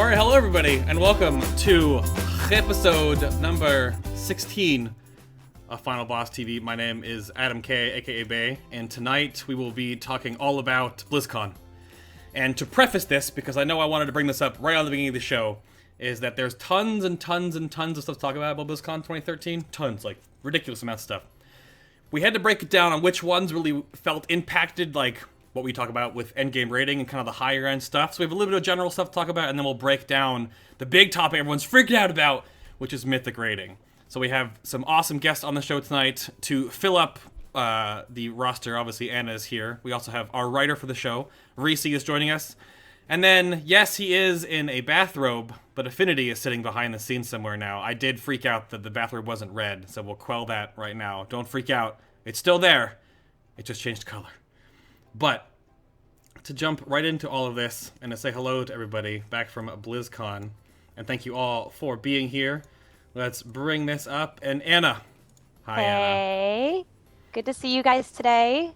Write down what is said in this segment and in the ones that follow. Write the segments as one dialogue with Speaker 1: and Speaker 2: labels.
Speaker 1: Alright, hello everybody, and welcome to episode number 16 of Final Boss TV. My name is Adam K, aka Bay, and tonight we will be talking all about Blizzcon. And to preface this, because I know I wanted to bring this up right on the beginning of the show, is that there's tons and tons and tons of stuff to talk about BlizzCon 2013. Tons, like ridiculous amounts of stuff. We had to break it down on which ones really felt impacted, like what we talk about with endgame rating and kind of the higher end stuff. So we have a little bit of general stuff to talk about, and then we'll break down the big topic everyone's freaking out about, which is Mythic rating. So we have some awesome guests on the show tonight to fill up the roster. Obviously, Anna is here. We also have our writer for the show, Reesi, is joining us. And then, yes, he is in a bathrobe, but Affinity is sitting behind the scenes somewhere now. I did freak out that the bathrobe wasn't red, so we'll quell that right now. Don't freak out. It's still there. It just changed color. But to jump right into all of this and to say hello to everybody back from BlizzCon, and thank you all for being here, let's bring this up. And Anna. Hi, Anna.
Speaker 2: Hey. Good to see you guys today.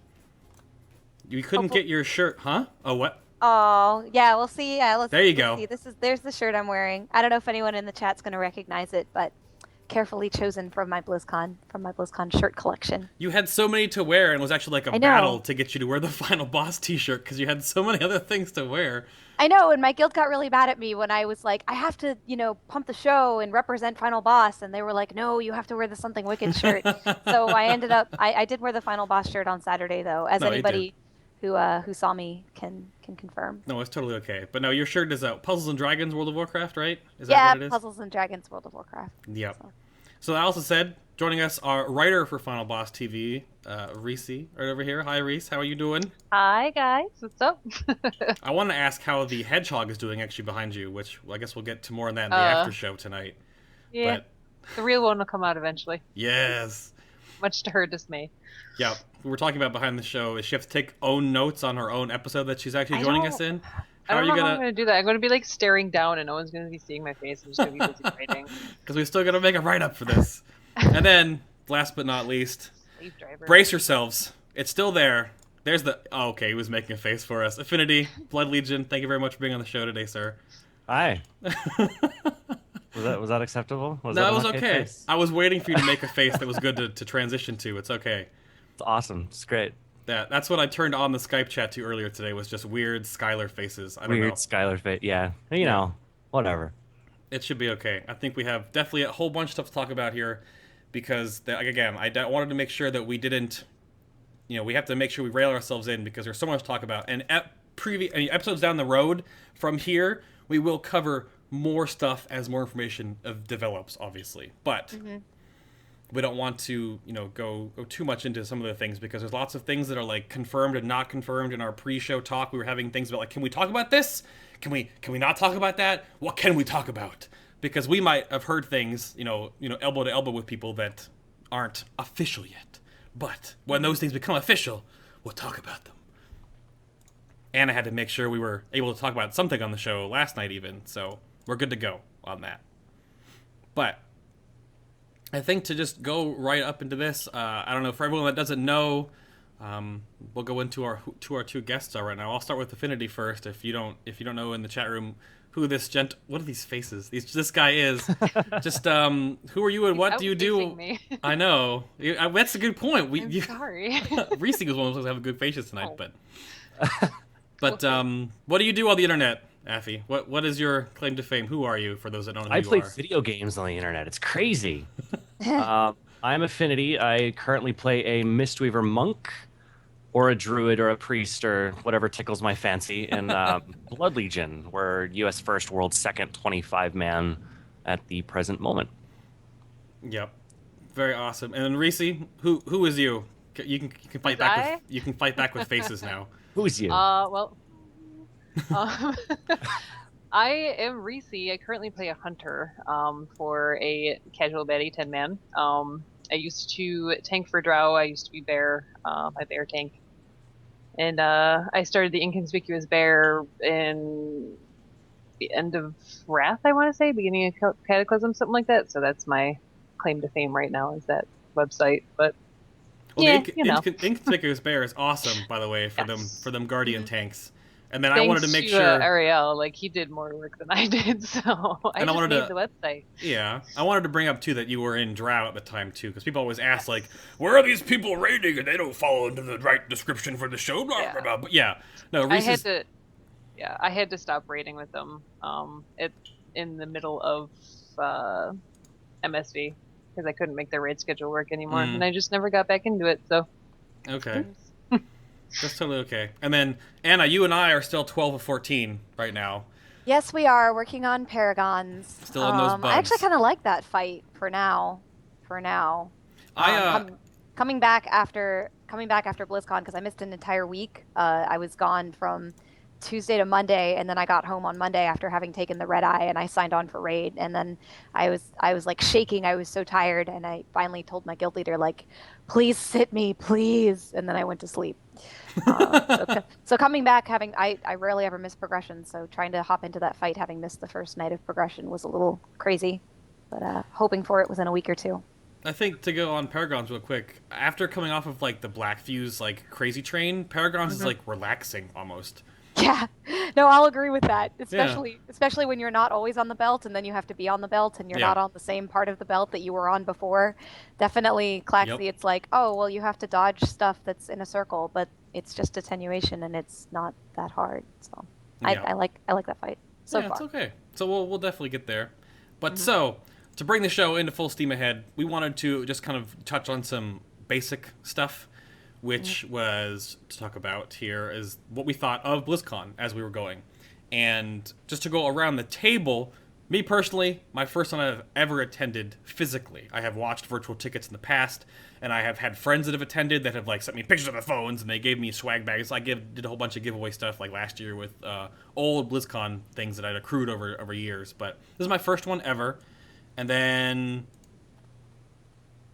Speaker 1: You couldn't get your shirt, huh? Oh, what?
Speaker 2: Oh, yeah, we'll see. Yeah,
Speaker 1: there you go.
Speaker 2: See. There's the shirt I'm wearing. I don't know if anyone in the chat's going to recognize it, but carefully chosen from my BlizzCon shirt collection.
Speaker 1: You had so many to wear, and it was actually like a battle to get you to wear the Final Boss t-shirt because you had so many other things to wear.
Speaker 2: I know, and my guild got really mad at me when I was like, I have to, pump the show and represent Final Boss, and they were like, no, you have to wear the Something Wicked shirt. So I ended up, I did wear the Final Boss shirt on Saturday, though, as anybody who saw me can confirm.
Speaker 1: No, it's totally okay. But no, your shirt is Puzzles and Dragons World of Warcraft, right? Is that what it is?
Speaker 2: Puzzles and Dragons World of Warcraft.
Speaker 1: Yep. So I also said, joining us, our writer for Final Boss TV, Reesi, right over here. Hi, Reese. How are you doing?
Speaker 3: Hi, guys. What's up?
Speaker 1: I want to ask how the hedgehog is doing actually behind you, which I guess we'll get to more on that in the after show tonight.
Speaker 3: Yeah, but the real one will come out eventually.
Speaker 1: Yes.
Speaker 3: Much to her dismay.
Speaker 1: Yeah, we were talking about behind the show. Is she have to take own notes on her own episode that she's actually joining us in?
Speaker 3: I don't know how I'm going to do that. I'm going to be like staring down and no one's going to be seeing my face. I'm just going to be busy writing.
Speaker 1: Because we still got to make a write-up for this. And then, last but not least, brace yourselves. It's still there. There's the... Oh, okay, he was making a face for us. Affinity, Blood Legion, thank you very much for being on the show today, sir.
Speaker 4: Hi. Was that acceptable?
Speaker 1: No, it was okay. Face? I was waiting for you to make a face that was good to transition to. It's okay.
Speaker 4: It's awesome. It's great.
Speaker 1: That's what I turned on the Skype chat to earlier today, was just weird Skylar faces. I don't know.
Speaker 4: Weird Skylar face, yeah. You know, whatever.
Speaker 1: It should be okay. I think we have definitely a whole bunch of stuff to talk about here because, again, I wanted to make sure that we didn't, we have to make sure we rail ourselves in because there's so much to talk about. And episodes down the road from here, we will cover more stuff as more information develops, obviously. But... we don't want to, go too much into some of the things because there's lots of things that are like confirmed and not confirmed in our pre-show talk. We were having things about like, can we talk about this? Can we not talk about that? What can we talk about? Because we might have heard things, elbow to elbow with people that aren't official yet. But when those things become official, we'll talk about them. Anna had to make sure we were able to talk about something on the show last night even, so we're good to go on that. But I think to just go right up into this, I don't know, for everyone that doesn't know, we'll go into our two guests are right now. I'll start with Affinity first. If you don't know in the chat room who this what are these faces? This guy is. Just who are you and what do you do?
Speaker 3: Me.
Speaker 1: I know. That's a good point.
Speaker 3: I'm sorry.
Speaker 1: Reese was one of those that have good faces tonight, but what do you do on the internet? Affy, what is your claim to fame? Who are you, for those that don't know who you are?
Speaker 4: I play video games on the internet. It's crazy. I'm Affinity. I currently play a Mistweaver monk or a druid or a priest or whatever tickles my fancy in Blood Legion. We're US first, world second 25-man at the present moment.
Speaker 1: Yep. Very awesome. And then Reesi, who is you? You can fight back you can fight back with faces now.
Speaker 4: Who's you?
Speaker 3: I am Reesi. I currently play a hunter for a casual baddie 10-man. I used to tank for Drow. I used to be bear, my bear tank. And I started the Inconspicuous Bear in the end of Wrath, I want to say, beginning of Cataclysm, something like that. So that's my claim to fame right now, is that website. But
Speaker 1: well, yeah, the Inconspicuous Bear is awesome, by the way, for them Guardian tanks. And then I wanted to make sure
Speaker 3: Ariel, like he did more work than I did, so I just made the website.
Speaker 1: Yeah, I wanted to bring up too that you were in Drow at the time too, because people always ask like, where are these people raiding and they don't fall into the right description for the show, blah blah blah. But no, Reese's...
Speaker 3: I had to stop raiding with them. In the middle of MSV because I couldn't make their raid schedule work anymore, and I just never got back into it. So
Speaker 1: okay. That's totally okay. And then, Anna, you and I are still 12 of 14 right now.
Speaker 2: Yes, we are working on Paragons.
Speaker 1: Still on those bugs.
Speaker 2: I actually kind of like that fight for now. Coming back after BlizzCon because I missed an entire week. I was gone from Tuesday to Monday, and then I got home on Monday after having taken the red eye, and I signed on for raid. And then I was like shaking. I was so tired, and I finally told my guild leader like, "Please sit me, please." And then I went to sleep. So coming back, I rarely ever miss progression. So trying to hop into that fight, having missed the first night of progression, was a little crazy. But hoping for it within a week or two.
Speaker 1: I think to go on Paragons real quick, after coming off of like the Black Fuse like crazy train, Paragons is like relaxing almost.
Speaker 2: Yeah, no, I'll agree with that. Especially when you're not always on the belt, and then you have to be on the belt, and you're not on the same part of the belt that you were on before. Definitely, Claxy, it's like, oh, well, you have to dodge stuff that's in a circle, but it's just attenuation, and it's not that hard. So I like that fight so far.
Speaker 1: It's okay. So we'll definitely get there. But so to bring the show into full steam ahead, we wanted to just kind of touch on some basic stuff, which was to talk about here is what we thought of BlizzCon as we were going. And just to go around the table, me personally, my first one I've ever attended physically. I have watched virtual tickets in the past, and I have had friends that have attended that have like sent me pictures of their phones, and they gave me swag bags. I did a whole bunch of giveaway stuff like last year with old BlizzCon things that I'd accrued over years. But this is my first one ever. And then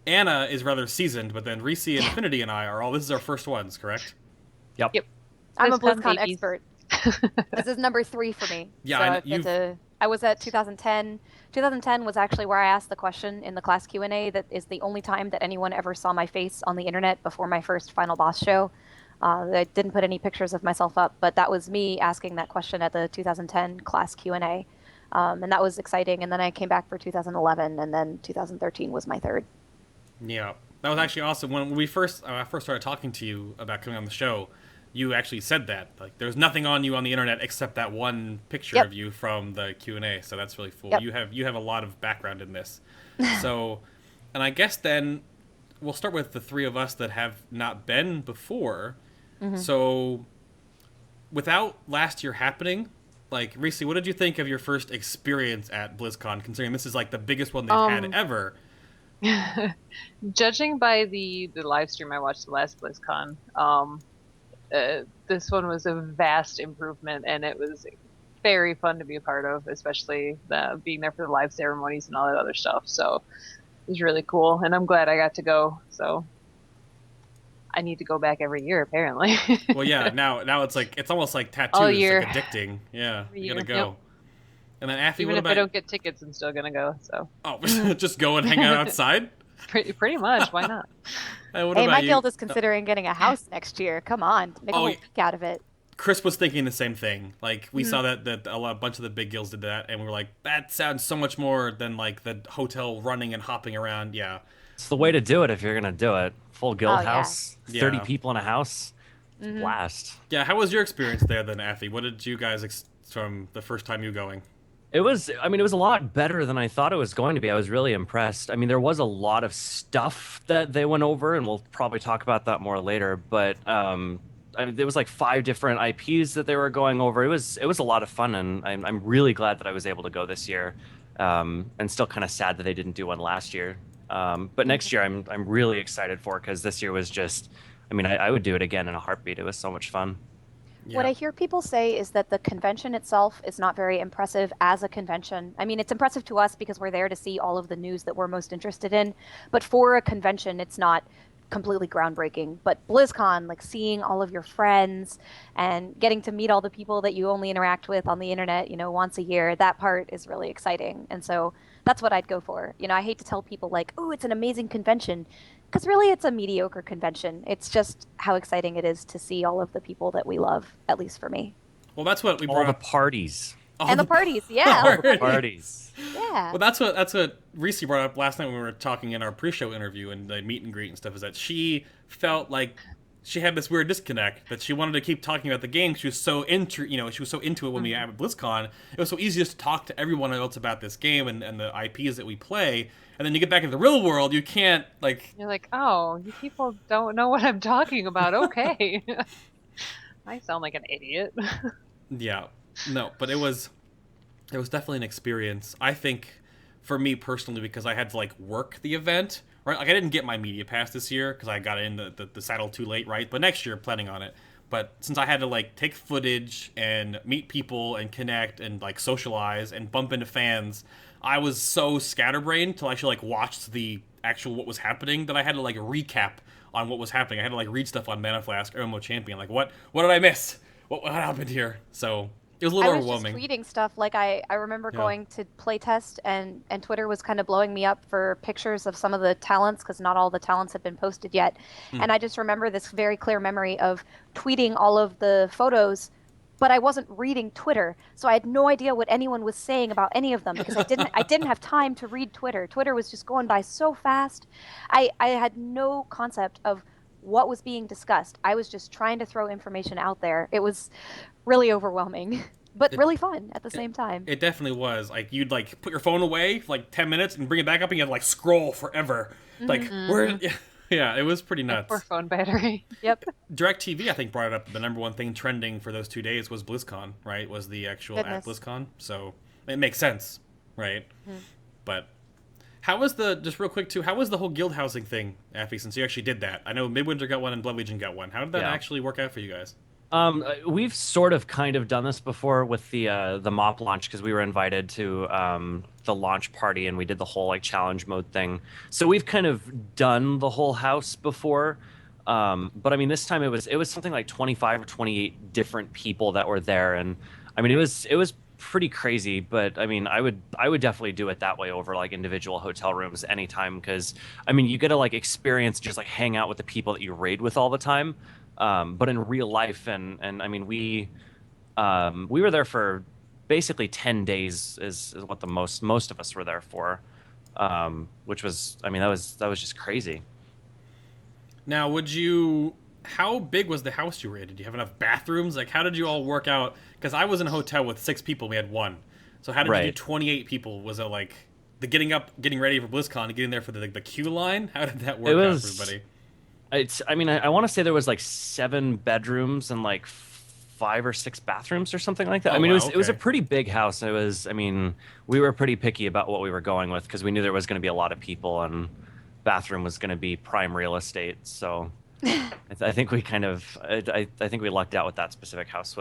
Speaker 1: Anna is rather seasoned, but then Reesi and Affinitii and I are this is our first ones, correct?
Speaker 4: Yep.
Speaker 2: I'm a BlizzCon expert. This is number 3 for me.
Speaker 1: Yeah,
Speaker 2: so I was at 2010. 2010 was actually where I asked the question in the class Q&A. That is the only time that anyone ever saw my face on the internet before my first Final Boss show. I didn't put any pictures of myself up, but that was me asking that question at the 2010 class Q&A. And that was exciting. And then I came back for 2011, and then 2013 was my third.
Speaker 1: Yeah, that was actually awesome. When we first started talking to you about coming on the show, you actually said that like there's nothing on you on the internet except that one picture of you from the Q&A. So that's really cool. You have a lot of background in this. So, and I guess then we'll start with the three of us that have not been before. So, without last year happening, like Reesi, what did you think of your first experience at BlizzCon? Considering this is like the biggest one they've had ever.
Speaker 3: Judging by the live stream I watched the last BlizzCon, this one was a vast improvement, and it was very fun to be a part of, especially being there for the live ceremonies and all that other stuff. So it was really cool, and I'm glad I got to go. So I need to go back every year, apparently.
Speaker 1: Well, yeah, now it's almost like tattoos.
Speaker 3: All year.
Speaker 1: It's like addicting. Yeah, you gotta go. Yep. And then Affy,
Speaker 3: even if I don't get tickets, I'm still gonna go. So
Speaker 1: just go and hang out outside.
Speaker 3: Pretty much. Why not?
Speaker 2: Hey, my guild is considering getting a house next year. Come on, make a whole week out of it.
Speaker 1: Chris was thinking the same thing. Like we saw that a bunch of the big guilds did that, and we were like, that sounds so much more than like the hotel running and hopping around. Yeah,
Speaker 4: it's the way to do it if you're gonna do it. Full guild house, 30 people in a house, blast.
Speaker 1: Yeah, how was your experience there then, Affy? What did you guys from the first time you going?
Speaker 4: It was a lot better than I thought it was going to be. I was really impressed. I mean, there was a lot of stuff that they went over, and we'll probably talk about that more later. But there was like 5 different IPs that they were going over. It was a lot of fun, and I'm really glad that I was able to go this year. And still kind of sad that they didn't do one last year. But next year, I'm really excited for, because this year was just, I would do it again in a heartbeat. It was so much fun.
Speaker 2: Yeah. What I hear people say is that the convention itself is not very impressive as a convention. I mean, it's impressive to us because we're there to see all of the news that we're most interested in. But for a convention, it's not completely groundbreaking. But BlizzCon, like seeing all of your friends and getting to meet all the people that you only interact with on the internet, once a year, that part is really exciting. And so that's what I'd go for. I hate to tell people like, oh, it's an amazing convention, because really it's a mediocre convention. It's just how exciting it is to see all of the people that we love, at least for me.
Speaker 1: Well, that's what we
Speaker 4: All
Speaker 1: brought
Speaker 4: the
Speaker 1: up.
Speaker 4: parties.
Speaker 2: And the parties, yeah.
Speaker 4: All the parties.
Speaker 2: Yeah.
Speaker 1: Well, that's what Reesi brought up last night when we were talking in our pre-show interview and the meet and greet and stuff. Is that she felt like she had this weird disconnect that she wanted to keep talking about the game. She was so into it when we had at BlizzCon. It was so easy just to talk to everyone else about this game and the IPs that we play. And then you get back into the real world, you can't
Speaker 3: You're like, oh, you people don't know what I'm talking about. Okay. I sound like an idiot.
Speaker 1: Yeah, no, but it was definitely an experience. I think for me personally, because I had to work the event, right? Like I didn't get my media pass this year because I got in the saddle too late, right? But next year, planning on it. But since I had to take footage and meet people and connect and socialize and bump into fans, I was so scatterbrained till I actually watched the actual what was happening that I had to recap on what was happening. I had to read stuff on Mana Flask or MMO Champion. What did I miss? What happened here? So it was a little overwhelming.
Speaker 2: I was just tweeting stuff. I remember going to playtest and Twitter was kind of blowing me up for pictures of some of the talents because not all the talents had been posted yet. And I just remember this very clear memory of tweeting all of the photos, but I wasn't reading Twitter, so I had no idea what anyone was saying about any of them because I didn't have time to read Twitter. Twitter was just going by so fast. I had no concept of what was being discussed. I was just trying to throw information out there. It was really overwhelming, but really fun at the same time.
Speaker 1: It definitely was. You'd put your phone away for 10 minutes and bring it back up and you had to scroll forever. Where... Yeah, it was pretty nuts.
Speaker 3: Poor phone battery.
Speaker 2: Yep.
Speaker 1: DirecTV, I think, brought it up. The number one thing trending for those 2 days was BlizzCon, right? Was the actual at BlizzCon. So it makes sense, right? But how was just real quick too, how was the whole guild housing thing, Affy, since you actually did that? I know Midwinter got one and Blood Legion got one. How did that actually work out for you guys?
Speaker 4: We've sort of kind of done this before with the MOP launch because we were invited to the launch party and we did the whole challenge mode thing. So we've kind of done the whole house before. But I mean, this time it was something like 25 or 28 different people that were there, and I mean it was pretty crazy. But I mean, I would definitely do it that way over individual hotel rooms anytime because I mean you get to experience just hang out with the people that you raid with all the time. But in real life, and I mean, we were there for basically 10 days is what the most of us were there for, which was, I mean, that was just crazy.
Speaker 1: Now, how big was the house you raided? Did you have enough bathrooms? How did you all work out? Because I was in a hotel with 6 people, we had 1. So how did you do 28 people? Was it the getting ready for BlizzCon, getting there for the queue line? How did that work out for everybody?
Speaker 4: I mean, I want to say there was 7 bedrooms and 5 or 6 bathrooms or something like that. I mean, it was a pretty big house. I mean, we were pretty picky about what we were going with because we knew there was going to be a lot of people and bathroom was going to be prime real estate. So I think we I think we lucked out with that specific house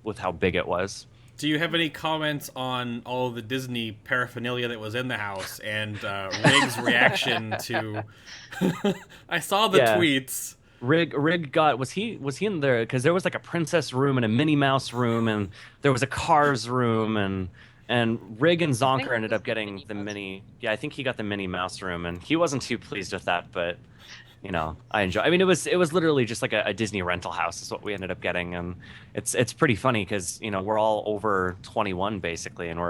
Speaker 4: with how big it was.
Speaker 1: Do you have any comments on all of the Disney paraphernalia that was in the house and Rig's reaction to? I saw the tweets.
Speaker 4: Rig got was he in there because there was a princess room and a Minnie Mouse room and there was a Cars room and Rig and Zonker ended up getting the mini. Yeah, I think he got the Minnie Mouse room and he wasn't too pleased with that, but. I enjoy. I mean, it was literally just a Disney rental house is what we ended up getting, and it's pretty funny because we're all over 21 basically, and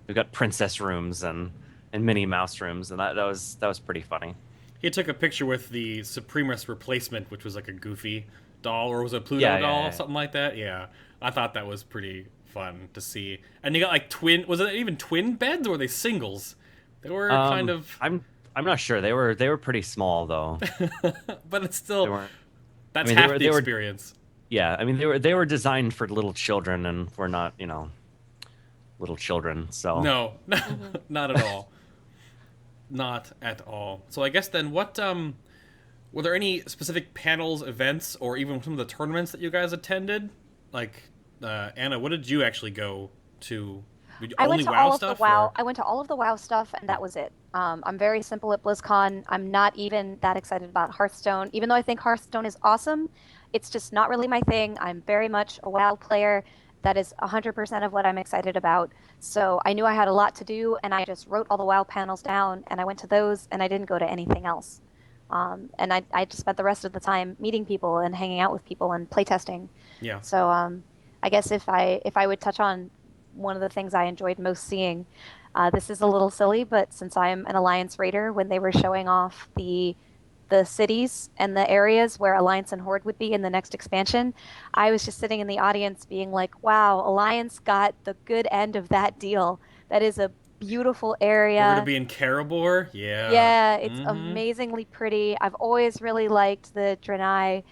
Speaker 4: we've got princess rooms and Minnie Mouse rooms, and that was pretty funny.
Speaker 1: He took a picture with the Supremus replacement, which was a goofy doll, or was it a Pluto doll, something like that. Yeah, I thought that was pretty fun to see. And you got twin. Was it even twin beds or were they singles? They were kind of.
Speaker 4: I'm not sure. They were pretty small though.
Speaker 1: But it's still that's half the experience.
Speaker 4: Yeah, I mean they were designed for little children, and we're not little children. So
Speaker 1: no, not at all, not at all. So I guess then, what were there any specific panels, events, or even some of the tournaments that you guys attended? Anna, what did you actually go to?
Speaker 2: I went to all of the WoW. I went to all of the WoW stuff, and that was it. I'm very simple at BlizzCon. I'm not even that excited about Hearthstone, even though I think Hearthstone is awesome. It's just not really my thing. I'm very much a WoW player. That is 100% of what I'm excited about. So I knew I had a lot to do, and I just wrote all the WoW panels down, and I went to those, and I didn't go to anything else. And I just spent the rest of the time meeting people and hanging out with people and playtesting.
Speaker 1: Yeah.
Speaker 2: So I guess if I would touch on one of the things I enjoyed most seeing, this is a little silly, but since I'm an Alliance Raider, when they were showing off the cities and the areas where Alliance and Horde would be in the next expansion, I was just sitting in the audience being like, wow, Alliance got the good end of that deal. That is a beautiful
Speaker 1: We're gonna
Speaker 2: area.
Speaker 1: be in Karabor. Yeah.
Speaker 2: Yeah, it's
Speaker 1: Mm-hmm.
Speaker 2: amazingly pretty. I've always really liked the Draenei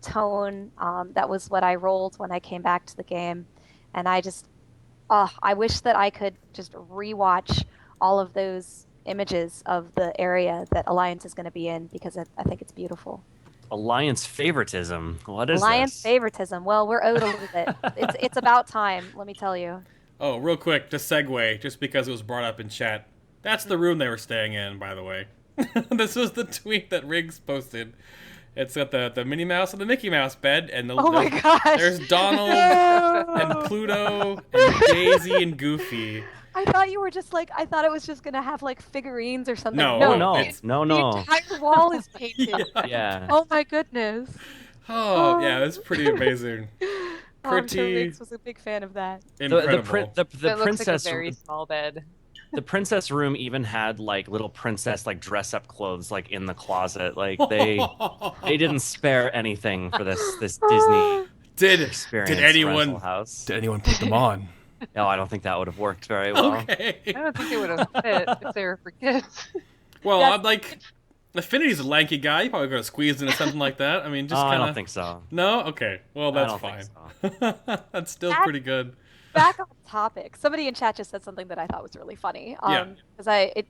Speaker 2: tone. That was what I rolled when I came back to the game. And I wish that I could just rewatch all of those images of the area that Alliance is going to be in because I think it's beautiful.
Speaker 4: Alliance favoritism. What is
Speaker 2: Alliance
Speaker 4: this?
Speaker 2: favoritism. Well, we're owed a little bit. It's about time, let me tell you.
Speaker 1: Oh, real quick, just segue, just because it was brought up in chat. That's the room they were staying in, by the way. This was the tweet that Riggs posted. It's got the Minnie Mouse and the Mickey Mouse bed, and
Speaker 2: Oh my gosh.
Speaker 1: there's Donald and
Speaker 2: No.
Speaker 1: Pluto and Daisy and Goofy.
Speaker 2: I thought you were just like, I thought it was just gonna have like figurines or something.
Speaker 1: No,
Speaker 4: Oh,
Speaker 1: no,
Speaker 4: no,
Speaker 1: it's-
Speaker 4: no,
Speaker 2: The
Speaker 4: no.
Speaker 2: entire wall is painted.
Speaker 4: Yeah.
Speaker 2: Oh my goodness.
Speaker 1: Oh, yeah, that's pretty amazing.
Speaker 2: Oh, I'm sure
Speaker 1: Pretty
Speaker 2: Riggs was a big fan of that.
Speaker 1: incredible.
Speaker 4: The
Speaker 3: It looks
Speaker 4: princess
Speaker 3: like a very small bed.
Speaker 4: the princess room even had like little princess like dress up clothes like in the closet. Like they didn't spare anything for this Disney
Speaker 1: did
Speaker 4: experience.
Speaker 1: did anyone
Speaker 4: rental house.
Speaker 1: did anyone put them on?
Speaker 4: No, I don't think that would have worked very well.
Speaker 1: Okay.
Speaker 3: I don't think they would have fit if they were for kids.
Speaker 1: Well,
Speaker 2: Yes.
Speaker 1: I'm like, Affinity's a lanky guy. You probably could have squeezed into something like that. I mean, just
Speaker 4: I
Speaker 1: kind
Speaker 4: don't
Speaker 1: of.
Speaker 4: think so.
Speaker 1: No. Okay. Well,
Speaker 4: I
Speaker 1: that's
Speaker 4: don't
Speaker 1: fine.
Speaker 4: think
Speaker 1: That's still
Speaker 2: That-
Speaker 1: pretty good.
Speaker 2: Back on topic. Somebody in chat just said something that I thought was really funny.
Speaker 1: Yeah.
Speaker 2: Because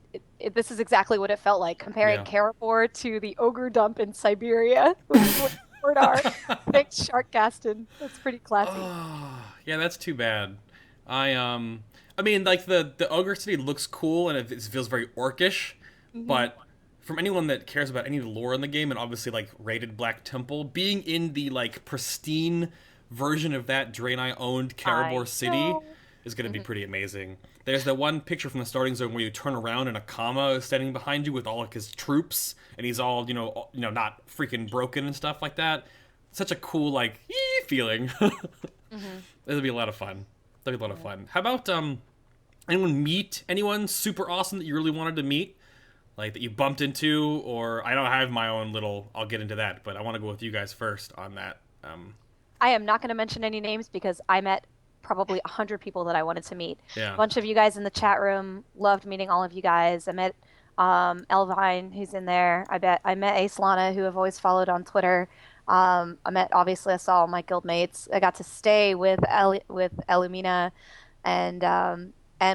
Speaker 2: this is exactly what it felt like comparing
Speaker 1: Yeah.
Speaker 2: Karabor to the ogre dump in Siberia. Which is what Word art. Thanks, Shark Gaston. That's pretty classy.
Speaker 1: Oh, yeah, that's too bad. I mean, like the ogre city looks cool and it feels very orcish, but from anyone that cares about any of the lore in the game and obviously like rated Black Temple, being in the like pristine version of that Draenei owned Karabor city
Speaker 2: know.
Speaker 1: is going to be pretty amazing. There's that one picture from the starting zone where you turn around and a Kama is standing behind you with all of his troops, and he's all not freaking broken and stuff like that. Such a cool like feeling. It'll be a lot of fun. That'll be a lot of fun. How about anyone meet anyone super awesome that you really wanted to meet, like that you bumped into? Or I don't have my own little. I'll get into that, but I want to go with you guys first on that.
Speaker 2: I am not going to mention any names because I met probably 100 people that I wanted to meet.
Speaker 1: Yeah.
Speaker 2: A bunch of you guys in the chat room, loved meeting all of you guys. I met Elvine, who's in there. I met Ace Lana, who I've always followed on Twitter. Obviously, I saw all my guildmates. I got to stay with Elumina and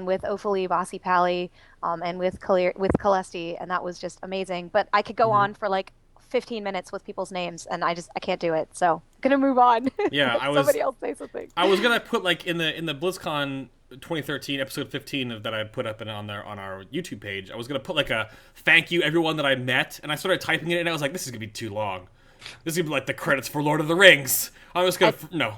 Speaker 2: with Ophalie Vasi Pali, and with Celesti, and that was just amazing. But I could go on for like 15 minutes with people's names, and I can't do it. So I'm gonna move on.
Speaker 1: Yeah,
Speaker 2: Somebody else say something.
Speaker 1: I was gonna put like in the BlizzCon 2013 episode 15 that I put up on our YouTube page. I was gonna put like a thank you everyone that I met, and I started typing it, and I was like, this is gonna be too long. This is gonna be like the credits for Lord of the Rings. I'm just gonna no.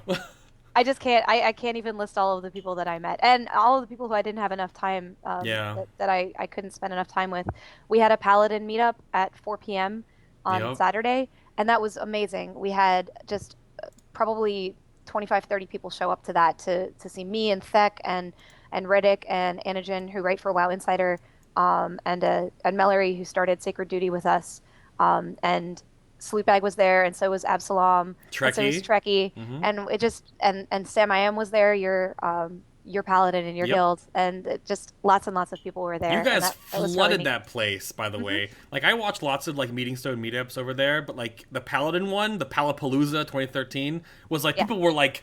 Speaker 2: I just can't. I can't even list all of the people that I met, and all of the people who I didn't have enough time.
Speaker 1: Yeah.
Speaker 2: That I couldn't spend enough time with. We had a Paladin meetup at 4 p.m. on
Speaker 1: Yep.
Speaker 2: Saturday, and that was amazing. We had just probably 25, 30 people show up to that to see me and Thek and Riddick and Anagen, who write for WoW Insider, and Mallory, who started Sacred Duty with us, and Sleepbag was there, and so was Absalom, and so was
Speaker 1: Trekkie.
Speaker 2: Trekkie, and it just and Sam I Am was there, your paladin in your
Speaker 1: Yep.
Speaker 2: guild, and it just lots and lots of people were there.
Speaker 1: You
Speaker 2: and
Speaker 1: guys
Speaker 2: that was really
Speaker 1: flooded
Speaker 2: neat.
Speaker 1: that place, by the way. Like, I watched lots of, like, Meeting Stone meetups over there, but, like, the Paladin one, the Palapalooza 2013, was, like,
Speaker 2: Yeah.
Speaker 1: people were, like,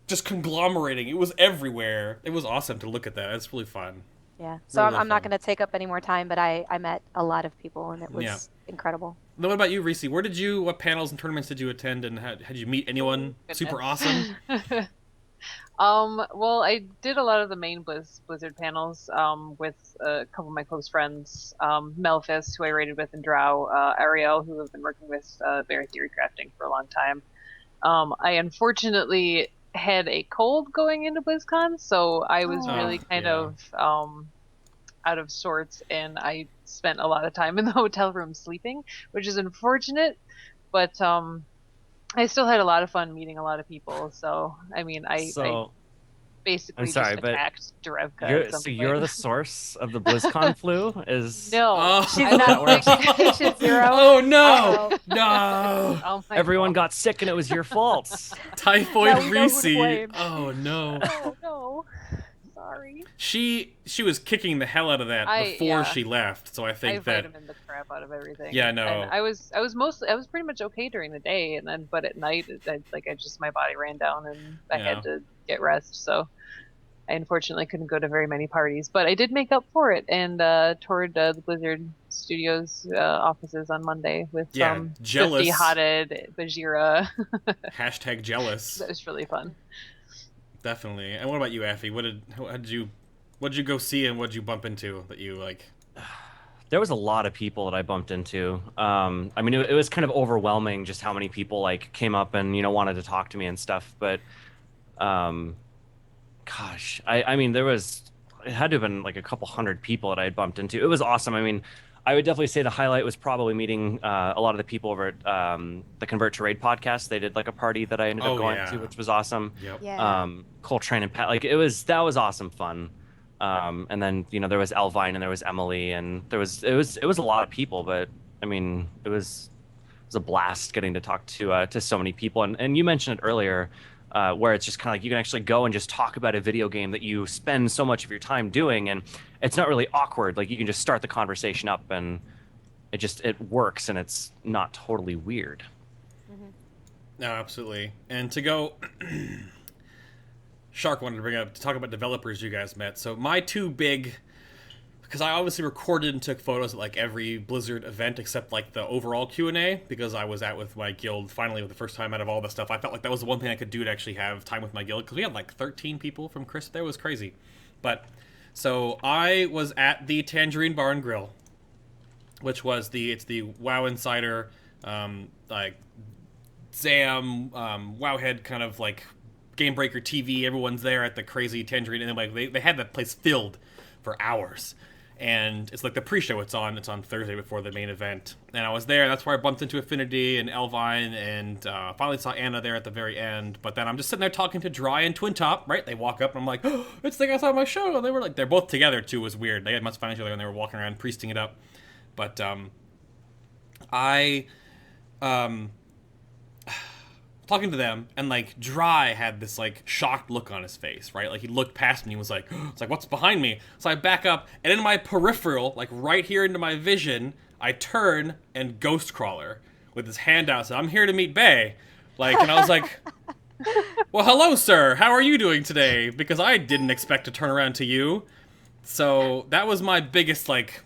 Speaker 1: just conglomerating. It was everywhere. It was awesome to look at that. It's really fun.
Speaker 2: Yeah, so
Speaker 1: Really
Speaker 2: I'm not
Speaker 1: fun.
Speaker 2: going to take up any more time, but I met a lot of people, and it was
Speaker 1: Yeah.
Speaker 2: incredible.
Speaker 1: Then what about you, Reese? What panels and tournaments did you attend, and had you meet anyone super awesome?
Speaker 3: Well, I did a lot of the main Blizzard panels with a couple of my close friends, Melphis, who I raided with in Drow, Ariel, who have been working with Bear Theory Crafting for a long time. I unfortunately had a cold going into BlizzCon, so I was
Speaker 2: Oh.
Speaker 3: really kind
Speaker 1: Yeah.
Speaker 3: of out of sorts, and I spent a lot of time in the hotel room sleeping, which is unfortunate, but I still had a lot of fun meeting a lot of people. So I mean, I
Speaker 4: So I'm
Speaker 3: basically just
Speaker 4: sorry, but
Speaker 3: attacked Derevka at some
Speaker 4: you're
Speaker 3: point.
Speaker 4: the source of the BlizzCon flu? Is
Speaker 3: No,
Speaker 1: Oh,
Speaker 2: She's
Speaker 3: I
Speaker 2: not
Speaker 3: was
Speaker 2: like
Speaker 3: like,
Speaker 2: patient zero.
Speaker 1: oh no,
Speaker 2: Uh-oh.
Speaker 1: no!
Speaker 3: oh my
Speaker 4: everyone
Speaker 3: God.
Speaker 4: got sick and it was your fault?
Speaker 1: Typhoid
Speaker 3: Now we know who to
Speaker 1: Reesi.
Speaker 3: blame.
Speaker 1: Oh no.
Speaker 3: Oh no, sorry.
Speaker 1: She was kicking the hell out of that before
Speaker 3: Yeah,
Speaker 1: she left, so I
Speaker 3: I
Speaker 1: think that
Speaker 3: vitamin the crap out of everything.
Speaker 1: yeah,
Speaker 3: And
Speaker 1: no.
Speaker 3: I was pretty much okay during the day, and then but at night, I just my body ran down and I
Speaker 1: Yeah.
Speaker 3: had to get rest. So I unfortunately couldn't go to very many parties, but I did make up for it and toured the Blizzard Studios offices on Monday with
Speaker 1: Yeah,
Speaker 3: Swifty,
Speaker 1: jealous.
Speaker 3: Hotted, Bajira.
Speaker 1: Hashtag jealous.
Speaker 3: That was really fun.
Speaker 1: Definitely. And what about you, Effie? What did you go see and what did you bump into that you like?
Speaker 4: There was a lot of people that I bumped into. I mean, it was kind of overwhelming just how many people like came up and wanted to talk to me and stuff. But um, gosh, I mean, it had to have been like a couple hundred people that I had bumped into. It was awesome. I mean, I would definitely say the highlight was probably meeting a lot of the people over at the Convert to Raid podcast. They did like a party that I ended up
Speaker 1: Oh,
Speaker 4: going
Speaker 1: yeah.
Speaker 4: to, which was awesome.
Speaker 1: Yep.
Speaker 2: Yeah.
Speaker 4: Coltrane and Pat, like that was awesome fun. And then there was Elvine and there was Emily and it was a lot of people, but I mean it was a blast getting to talk to so many people. And you mentioned it earlier, where it's just kind of like you can actually go and just talk about a video game that you spend so much of your time doing, and it's not really awkward. Like you can just start the conversation up, and it works, and it's not totally weird.
Speaker 1: No, absolutely. And to go Shark wanted to talk about developers you guys met. So my two big, because I obviously recorded and took photos at like every Blizzard event except like the overall Q&A, because I was with my guild finally for the first time out of all the stuff. I felt like that was the one thing I could do to actually have time with my guild, because we had like 13 people from Chris there. It was crazy. But so I was at the Tangerine Bar and Grill, which was it's the WoW Insider like Zam Wowhead kind of like Game Breaker TV. Everyone's there at the crazy Tangerine, and then like they had that place filled for hours. And it's like the pre-show. It's on Thursday before the main event. And I was there. That's where I bumped into Affinity and Elvine, and finally saw Anna there at the very end. But then I'm just sitting there talking to Dry and Twin Top. Right? They walk up, and I'm like, oh, it's the guys on my show. And they were like, they're both together too. It was weird. They had much fun together, and they were walking around priesting it up. But I talking to them, and like Dry had this like shocked look on his face, right? Like he looked past me and was like, it's like, what's behind me? So I back up, and in my peripheral, like right here into my vision, I turn, and Ghostcrawler with his hand out said, I'm here to meet Bay. Like, and I was like, well, hello, sir. How are you doing today? Because I didn't expect to turn around to you. So that was my biggest like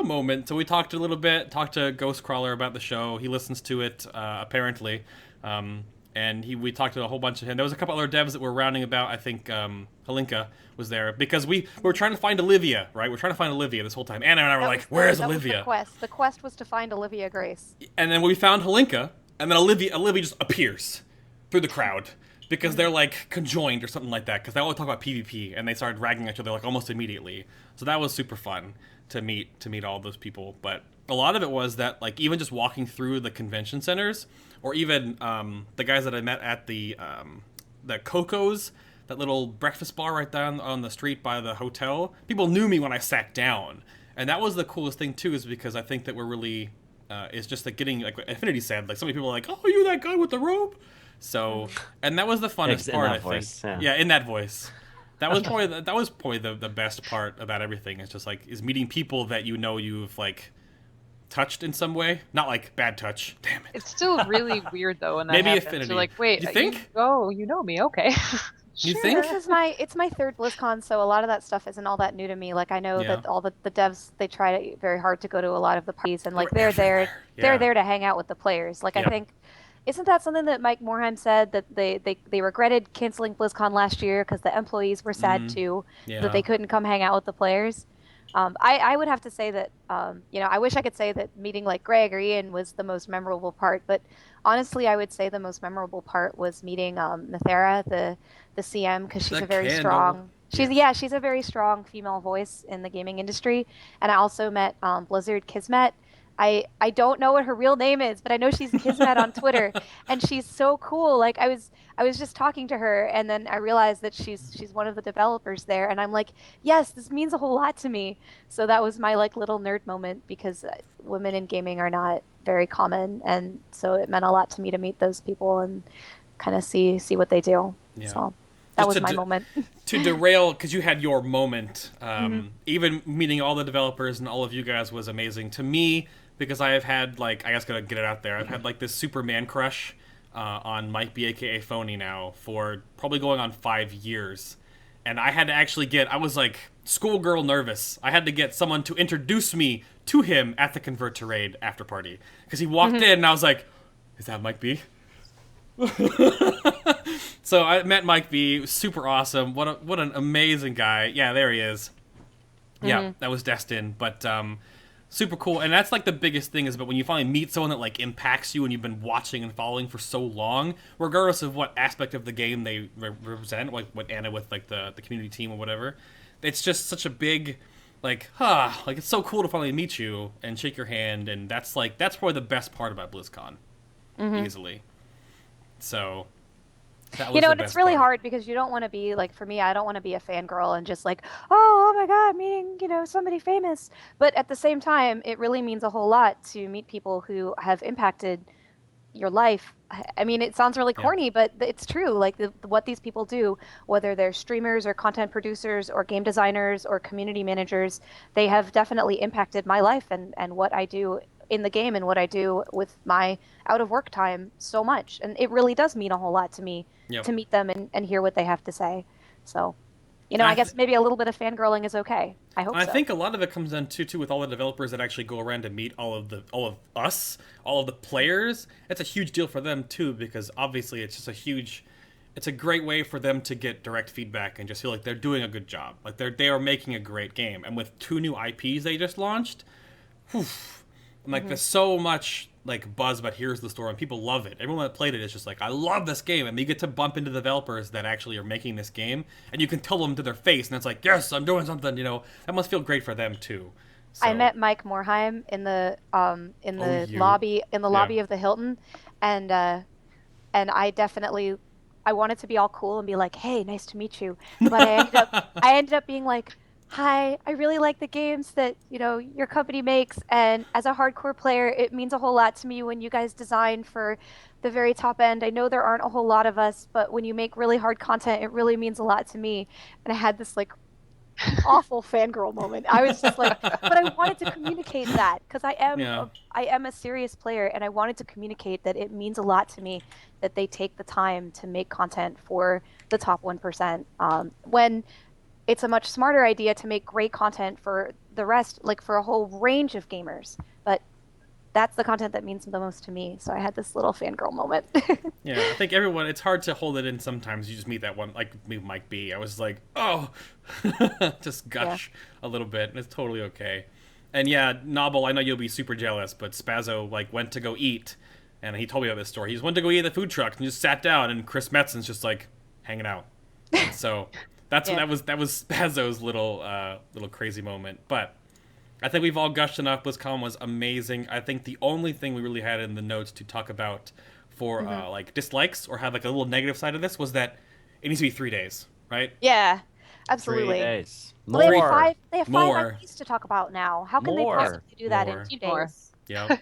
Speaker 1: moment. So we talked a little bit, talked to Ghostcrawler about the show. He listens to it apparently. And we talked to a whole bunch of him. There was a couple other devs that were rounding about. I think Halinka was there, because we were trying to find Olivia, right? We're trying to find Olivia this whole time. Anna and I were like, where's Olivia?
Speaker 2: That was the quest. The quest was to find Olivia Grace.
Speaker 1: And then we found Halinka, and then Olivia just appears through the crowd, because they're like conjoined or something like that, because they all talk about PvP, and they started ragging each other like almost immediately. So that was super fun to meet all those people. But a lot of it was that like even just walking through the convention centers, or even the guys that I met at the Coco's, that little breakfast bar right down on the street by the hotel, people knew me when I sat down. And that was the coolest thing too, is because I think that we're really it's just like getting, like Affinity said, like so many people are like, oh, you that guy with the robe? So, and that was the funnest part, I
Speaker 4: voice,
Speaker 1: think.
Speaker 4: yeah.
Speaker 1: Yeah, in that voice. That was probably the best part about everything. It's just like is meeting people that you've like touched in some way, not like bad touch. Damn it.
Speaker 3: It's still really weird though when that
Speaker 1: Maybe
Speaker 3: happens.
Speaker 1: Affinity.
Speaker 3: You're like, wait,
Speaker 1: You think?
Speaker 3: you know me, okay.
Speaker 1: You
Speaker 3: Sure.
Speaker 1: think?
Speaker 2: It's my third BlizzCon, so a lot of that stuff isn't all that new to me. Like I know
Speaker 1: Yeah.
Speaker 2: that all the devs, they try very hard to go to a lot of the parties, and like
Speaker 1: They're everywhere.
Speaker 2: they're
Speaker 1: Yeah.
Speaker 2: there to hang out with the players. Like
Speaker 1: Yep.
Speaker 2: I think, isn't that something that Mike Morheim said, that they regretted canceling BlizzCon last year because the employees were sad too,
Speaker 1: Yeah.
Speaker 2: that they couldn't come hang out with the players. I would have to say that I wish I could say that meeting like Greg or Ian was the most memorable part, but honestly, I would say the most memorable part was meeting Nethera, the CM, because she's
Speaker 1: The
Speaker 2: a very
Speaker 1: candle.
Speaker 2: strong. She's
Speaker 1: Yes.
Speaker 2: she's a very strong female voice in the gaming industry, and I also met Blizzard Kismet, I don't know what her real name is, but I know she's Kismet on Twitter, and she's so cool. Like I was just talking to her, and then I realized that she's one of the developers there, and I'm like, yes, this means a whole lot to me. So that was my like little nerd moment because women in gaming are not very common, and so it meant a lot to me to meet those people and kind of see what they do.
Speaker 1: Yeah.
Speaker 2: So that
Speaker 1: Just
Speaker 2: was
Speaker 1: to
Speaker 2: my moment.
Speaker 1: to derail, because you had your moment,
Speaker 2: Mhm.
Speaker 1: even meeting all the developers and all of you guys was amazing to me, because I have had, like, I guess gotta get it out there, I've had like this Superman crush on Mike B, aka Phony, now for probably going on 5 years. And I had to actually I was like schoolgirl nervous. I had to get someone to introduce me to him at the Convert to Raid after party. Because he walked in and I was like, is that Mike B? So I met Mike B, super awesome. What an amazing guy. Yeah, there he is. Yeah, that was destined, but super cool. And that's like the biggest thing is about when you finally meet someone that like impacts you and you've been watching and following for so long, regardless of what aspect of the game they represent, like what Anna with like the community team or whatever. It's just such a big like like it's so cool to finally meet you and shake your hand, and that's probably the best part about BlizzCon. Easily. So that was
Speaker 2: And it's really hard because you don't want to be like, for me, I don't want to be a fangirl and just like, oh my God, meeting, somebody famous. But at the same time, it really means a whole lot to meet people who have impacted your life. I mean, it sounds really corny, but it's true. Like what these people do, whether they're streamers or content producers or game designers or community managers, they have definitely impacted my life and what I do in the game and what I do with my out of work time so much. And it really does mean a whole lot to me to meet them and hear what they have to say. So, I guess maybe a little bit of fangirling is okay. I hope so.
Speaker 1: I think a lot of it comes down too with all the developers that actually go around to meet all of us, all of the players. It's a huge deal for them too, because obviously it's just it's a great way for them to get direct feedback and just feel like they're doing a good job. Like they are making a great game. And with 2 new IPs they just launched, there's so much like buzz about Here's the Story, and people love it. Everyone that played it is just like, I love this game, and you get to bump into developers that actually are making this game, and you can tell them to their face, and it's like, yes, I'm doing something. That must feel great for them too. So.
Speaker 2: I met Mike Morheim in the lobby of the Hilton, and I definitely I wanted to be all cool and be like, hey, nice to meet you, but I ended up being like, hi, I really like the games that, your company makes, and as a hardcore player, it means a whole lot to me when you guys design for the very top end. I know there aren't a whole lot of us, but when you make really hard content, it really means a lot to me. And I had this like awful fangirl moment. I was just like, but I wanted to communicate that because I am a serious player, and I wanted to communicate that it means a lot to me that they take the time to make content for the top 1%. When it's a much smarter idea to make great content for the rest, like for a whole range of gamers. But that's the content that means the most to me. So I had this little fangirl moment.
Speaker 1: Yeah, I think everyone, it's hard to hold it in sometimes. You just meet that one, like me, Mike B. I was like, oh, just gush a little bit, and it's totally okay. And yeah, Nobble, I know you'll be super jealous, but Spazzo like went to go eat, and he told me about this story. He just went to go eat at the food truck and just sat down, and Chris Metzen's just like hanging out. So that's that was Spazzo's little crazy moment. But I think we've all gushed enough. BlizzCon was amazing. I think the only thing we really had in the notes to talk about for like dislikes or have like a little negative side of this was that it needs to be 3 days, right?
Speaker 2: Yeah, absolutely.
Speaker 4: 3 days.
Speaker 2: Well, they have five IPs to talk about now. How can they possibly do that in 2 days?
Speaker 1: Yep.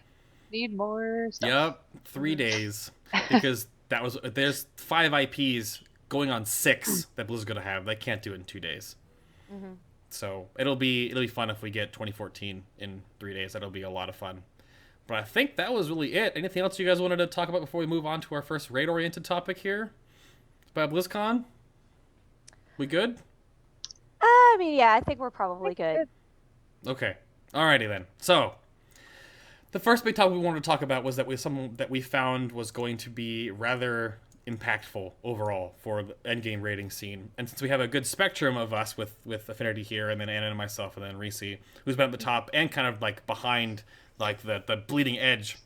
Speaker 3: Need more stuff.
Speaker 1: Yep. 3 days, because there's 5 IPs going on 6 that Blizzard's gonna have. They can't do it in 2 days. So it'll be fun if we get 2014 in 3 days. That'll be a lot of fun. But I think that was really it. Anything else you guys wanted to talk about before we move on to our first raid-oriented topic here about BlizzCon? We good?
Speaker 2: I mean, yeah, I think we're probably good.
Speaker 1: Okay. Alrighty then. So the first big topic we wanted to talk about was something that we found was going to be rather impactful overall for the endgame rating scene. And since we have a good spectrum of us with Affinity here, and then Anna and myself, and then Reesi, who's been at the top and kind of like behind like the bleeding edge,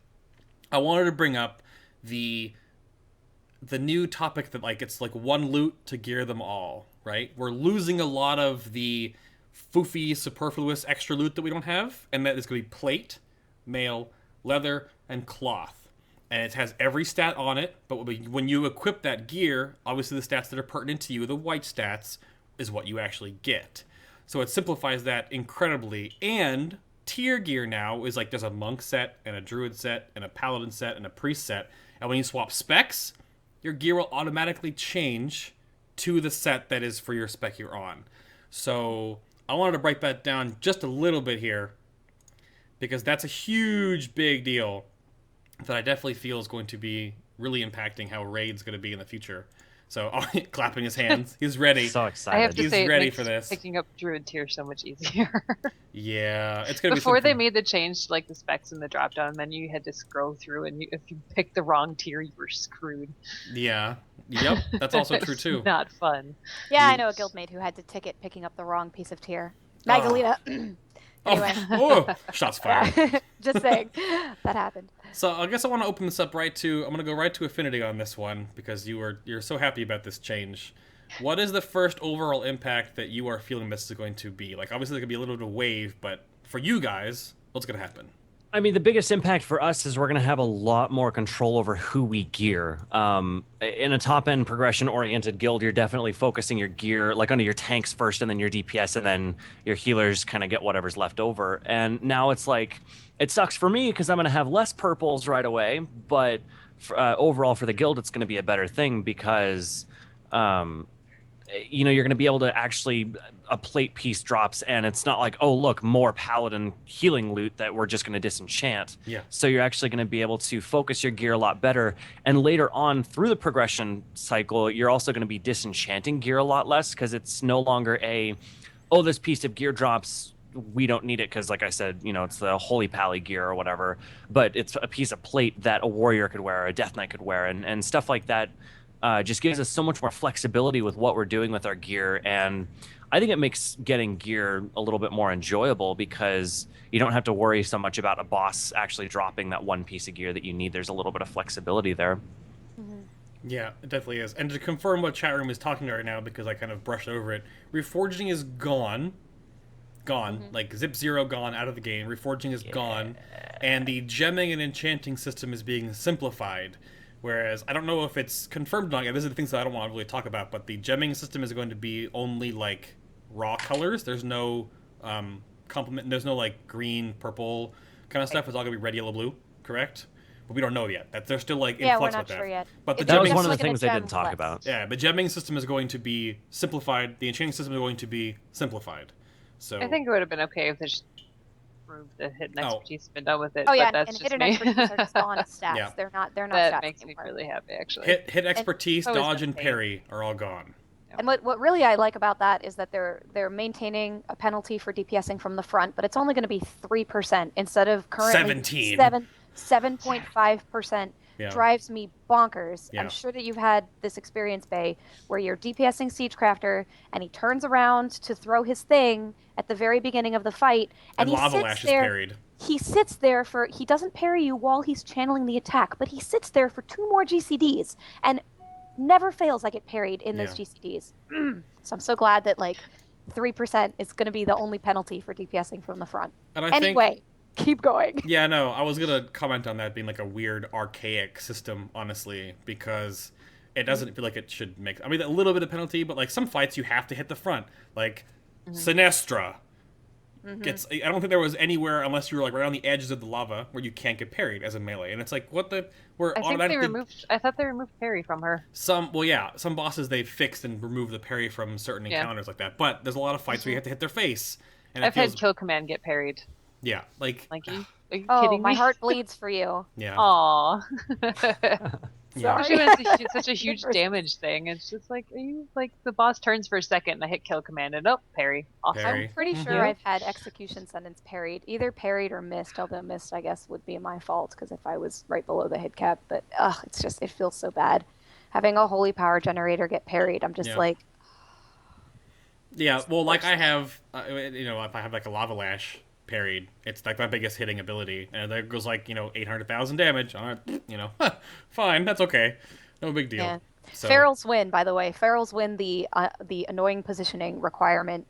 Speaker 1: I wanted to bring up the new topic that like it's like one loot to gear them all, right? We're losing a lot of the foofy, superfluous extra loot that we don't have, and that is going to be plate mail, leather, and cloth. And it has every stat on it, but when you equip that gear, obviously the stats that are pertinent to you, the white stats, is what you actually get. So it simplifies that incredibly. And tier gear now is like there's a monk set, and a druid set, and a paladin set, and a priest set. And when you swap specs, your gear will automatically change to the set that is for your spec you're on. So I wanted to break that down just a little bit here, because that's a huge, big deal that I definitely feel is going to be really impacting how Raid's going to be in the future. So, clapping his hands. He's ready.
Speaker 4: So excited.
Speaker 3: I have to
Speaker 1: He's
Speaker 3: say,
Speaker 1: ready
Speaker 3: it makes
Speaker 1: for this.
Speaker 3: picking up druid tier so much easier.
Speaker 1: Yeah, it's going to be
Speaker 3: Before they
Speaker 1: something.
Speaker 3: made the change to like the specs in the drop down menu, you had to scroll through, and if you picked the wrong tier, you were screwed.
Speaker 1: Yeah. Yep, that's also true,
Speaker 3: It's
Speaker 1: too.
Speaker 3: Not fun.
Speaker 2: Yeah, I know a guildmate who had to ticket picking up the wrong piece of tier. Magdalena. Anyway.
Speaker 1: Oh, shots fired.
Speaker 2: Yeah. Just saying. That happened.
Speaker 1: So I guess I want to open this up I'm going to go right to Affinity on this one, because you're so happy about this change. What is the first overall impact that you are feeling this is going to be? Like, obviously there could be a little bit of a wave, but for you guys, what's going to happen?
Speaker 4: I mean, the biggest impact for us is we're going to have a lot more control over who we gear. In a top-end progression-oriented guild, you're definitely focusing your gear, like under your tanks first, and then your DPS, and then your healers kind of get whatever's left over. And now it's like, it sucks for me because I'm going to have less purples right away, but overall for the guild, it's going to be a better thing because... you're going to be able to actually, a plate piece drops, and it's not like, oh, look, more paladin healing loot that we're just going to disenchant.
Speaker 1: Yeah.
Speaker 4: So you're actually going to be able to focus your gear a lot better. And later on through the progression cycle, you're also going to be disenchanting gear a lot less, because it's no longer this piece of gear drops, we don't need it because, like I said, it's the holy pally gear or whatever, but it's a piece of plate that a warrior could wear, a death knight could wear, and stuff like that. Just gives us so much more flexibility with what we're doing with our gear, and I think it makes getting gear a little bit more enjoyable because you don't have to worry so much about a boss actually dropping that one piece of gear that you need. There's a little bit of flexibility there.
Speaker 2: Mm-hmm.
Speaker 1: Yeah, it definitely is. And to confirm what chat room is talking right now, because I kind of brushed over it, Reforging is gone.
Speaker 2: Mm-hmm.
Speaker 1: Like Zip Zero gone out of the game. Reforging is gone, and the gemming and enchanting system is being simplified. Whereas, I don't know if it's confirmed or not. These are the things that I don't want to really talk about, but the gemming system is going to be only, like, raw colors. There's no complement, there's no, like, green, purple kind of stuff. It's all going to be red, yellow, blue, correct? But we don't know yet. They're still, like, in
Speaker 2: Yeah,
Speaker 1: flux
Speaker 2: we're
Speaker 1: with
Speaker 2: not
Speaker 1: that.
Speaker 2: sure yet.
Speaker 1: But the
Speaker 4: That was
Speaker 1: gemming
Speaker 4: one of the
Speaker 2: Just like
Speaker 4: things
Speaker 2: in
Speaker 4: they
Speaker 2: a
Speaker 4: didn't talk
Speaker 2: gem
Speaker 4: about.
Speaker 1: yeah, the gemming system is going to be simplified. The enchanting system is going to be simplified. So
Speaker 3: I think it would have been okay if they just removed the hit and expertise and been done with it.
Speaker 2: Oh yeah,
Speaker 3: but that's
Speaker 2: and
Speaker 3: just
Speaker 2: hit and
Speaker 3: me.
Speaker 2: expertise are just gone as stats.
Speaker 1: Yeah.
Speaker 2: They're not
Speaker 3: That
Speaker 2: stats
Speaker 3: makes me
Speaker 2: anymore.
Speaker 3: really happy, actually.
Speaker 1: hit expertise,
Speaker 3: so is
Speaker 1: dodge,
Speaker 3: the
Speaker 1: and
Speaker 3: pain.
Speaker 1: parry are all gone.
Speaker 2: And what really I like about that is that they're maintaining a penalty for DPSing from the front, but it's only going to be 3% instead of currently 7.5%.
Speaker 1: Yeah.
Speaker 2: Drives me bonkers.
Speaker 1: Yeah.
Speaker 2: I'm sure that you've had this experience, Bay, where you're DPSing Siegecrafter and he turns around to throw his thing at the very beginning of the fight, and he
Speaker 1: Lava
Speaker 2: sits
Speaker 1: Lash is
Speaker 2: there.
Speaker 1: parried.
Speaker 2: He sits there he doesn't parry you while he's channeling the attack, but he sits there for 2 more GCDs and never fails. I get parried in those GCDs. So I'm so glad that 3% is going to be the only penalty for DPSing from the front.
Speaker 1: And I
Speaker 2: Anyway, keep going.
Speaker 1: Yeah, no, I was going to comment on that being like a weird, archaic system, honestly, because it doesn't feel like it should make... I mean, a little bit of penalty, but like some fights you have to hit the front. Like, Sinestra gets... I don't think there was anywhere, unless you were like right on the edges of the lava, where you can't get parried as a melee. And it's like, what the...
Speaker 3: I thought they removed parry from her.
Speaker 1: Some bosses they fixed and removed the parry from certain encounters like that. But there's a lot of fights where you have to hit their face. And
Speaker 3: I've had kill command get parried.
Speaker 1: Yeah, like...
Speaker 3: Like, are you kidding
Speaker 2: Oh, my
Speaker 3: me?
Speaker 2: heart bleeds for you.
Speaker 1: Yeah.
Speaker 3: Aww.
Speaker 1: Yeah.
Speaker 3: Especially when it's such a huge damage thing. It's just like, are you like the boss turns for a second and I hit kill command and parry. Awesome.
Speaker 1: Parry.
Speaker 2: I'm pretty sure I've had execution sentence parried, either parried or missed, although missed I guess would be my fault because if I was right below the hit cap, but it's just, it feels so bad. Having a holy power generator get parried, I'm just like...
Speaker 1: Yeah, well, like I have, if I have like a lava lash parried, it's like my biggest hitting ability, and there goes 800,000 damage on it, fine, that's okay, no big deal.
Speaker 2: Yeah.
Speaker 1: So,
Speaker 2: Ferals win, by the way. Ferals win the annoying positioning requirement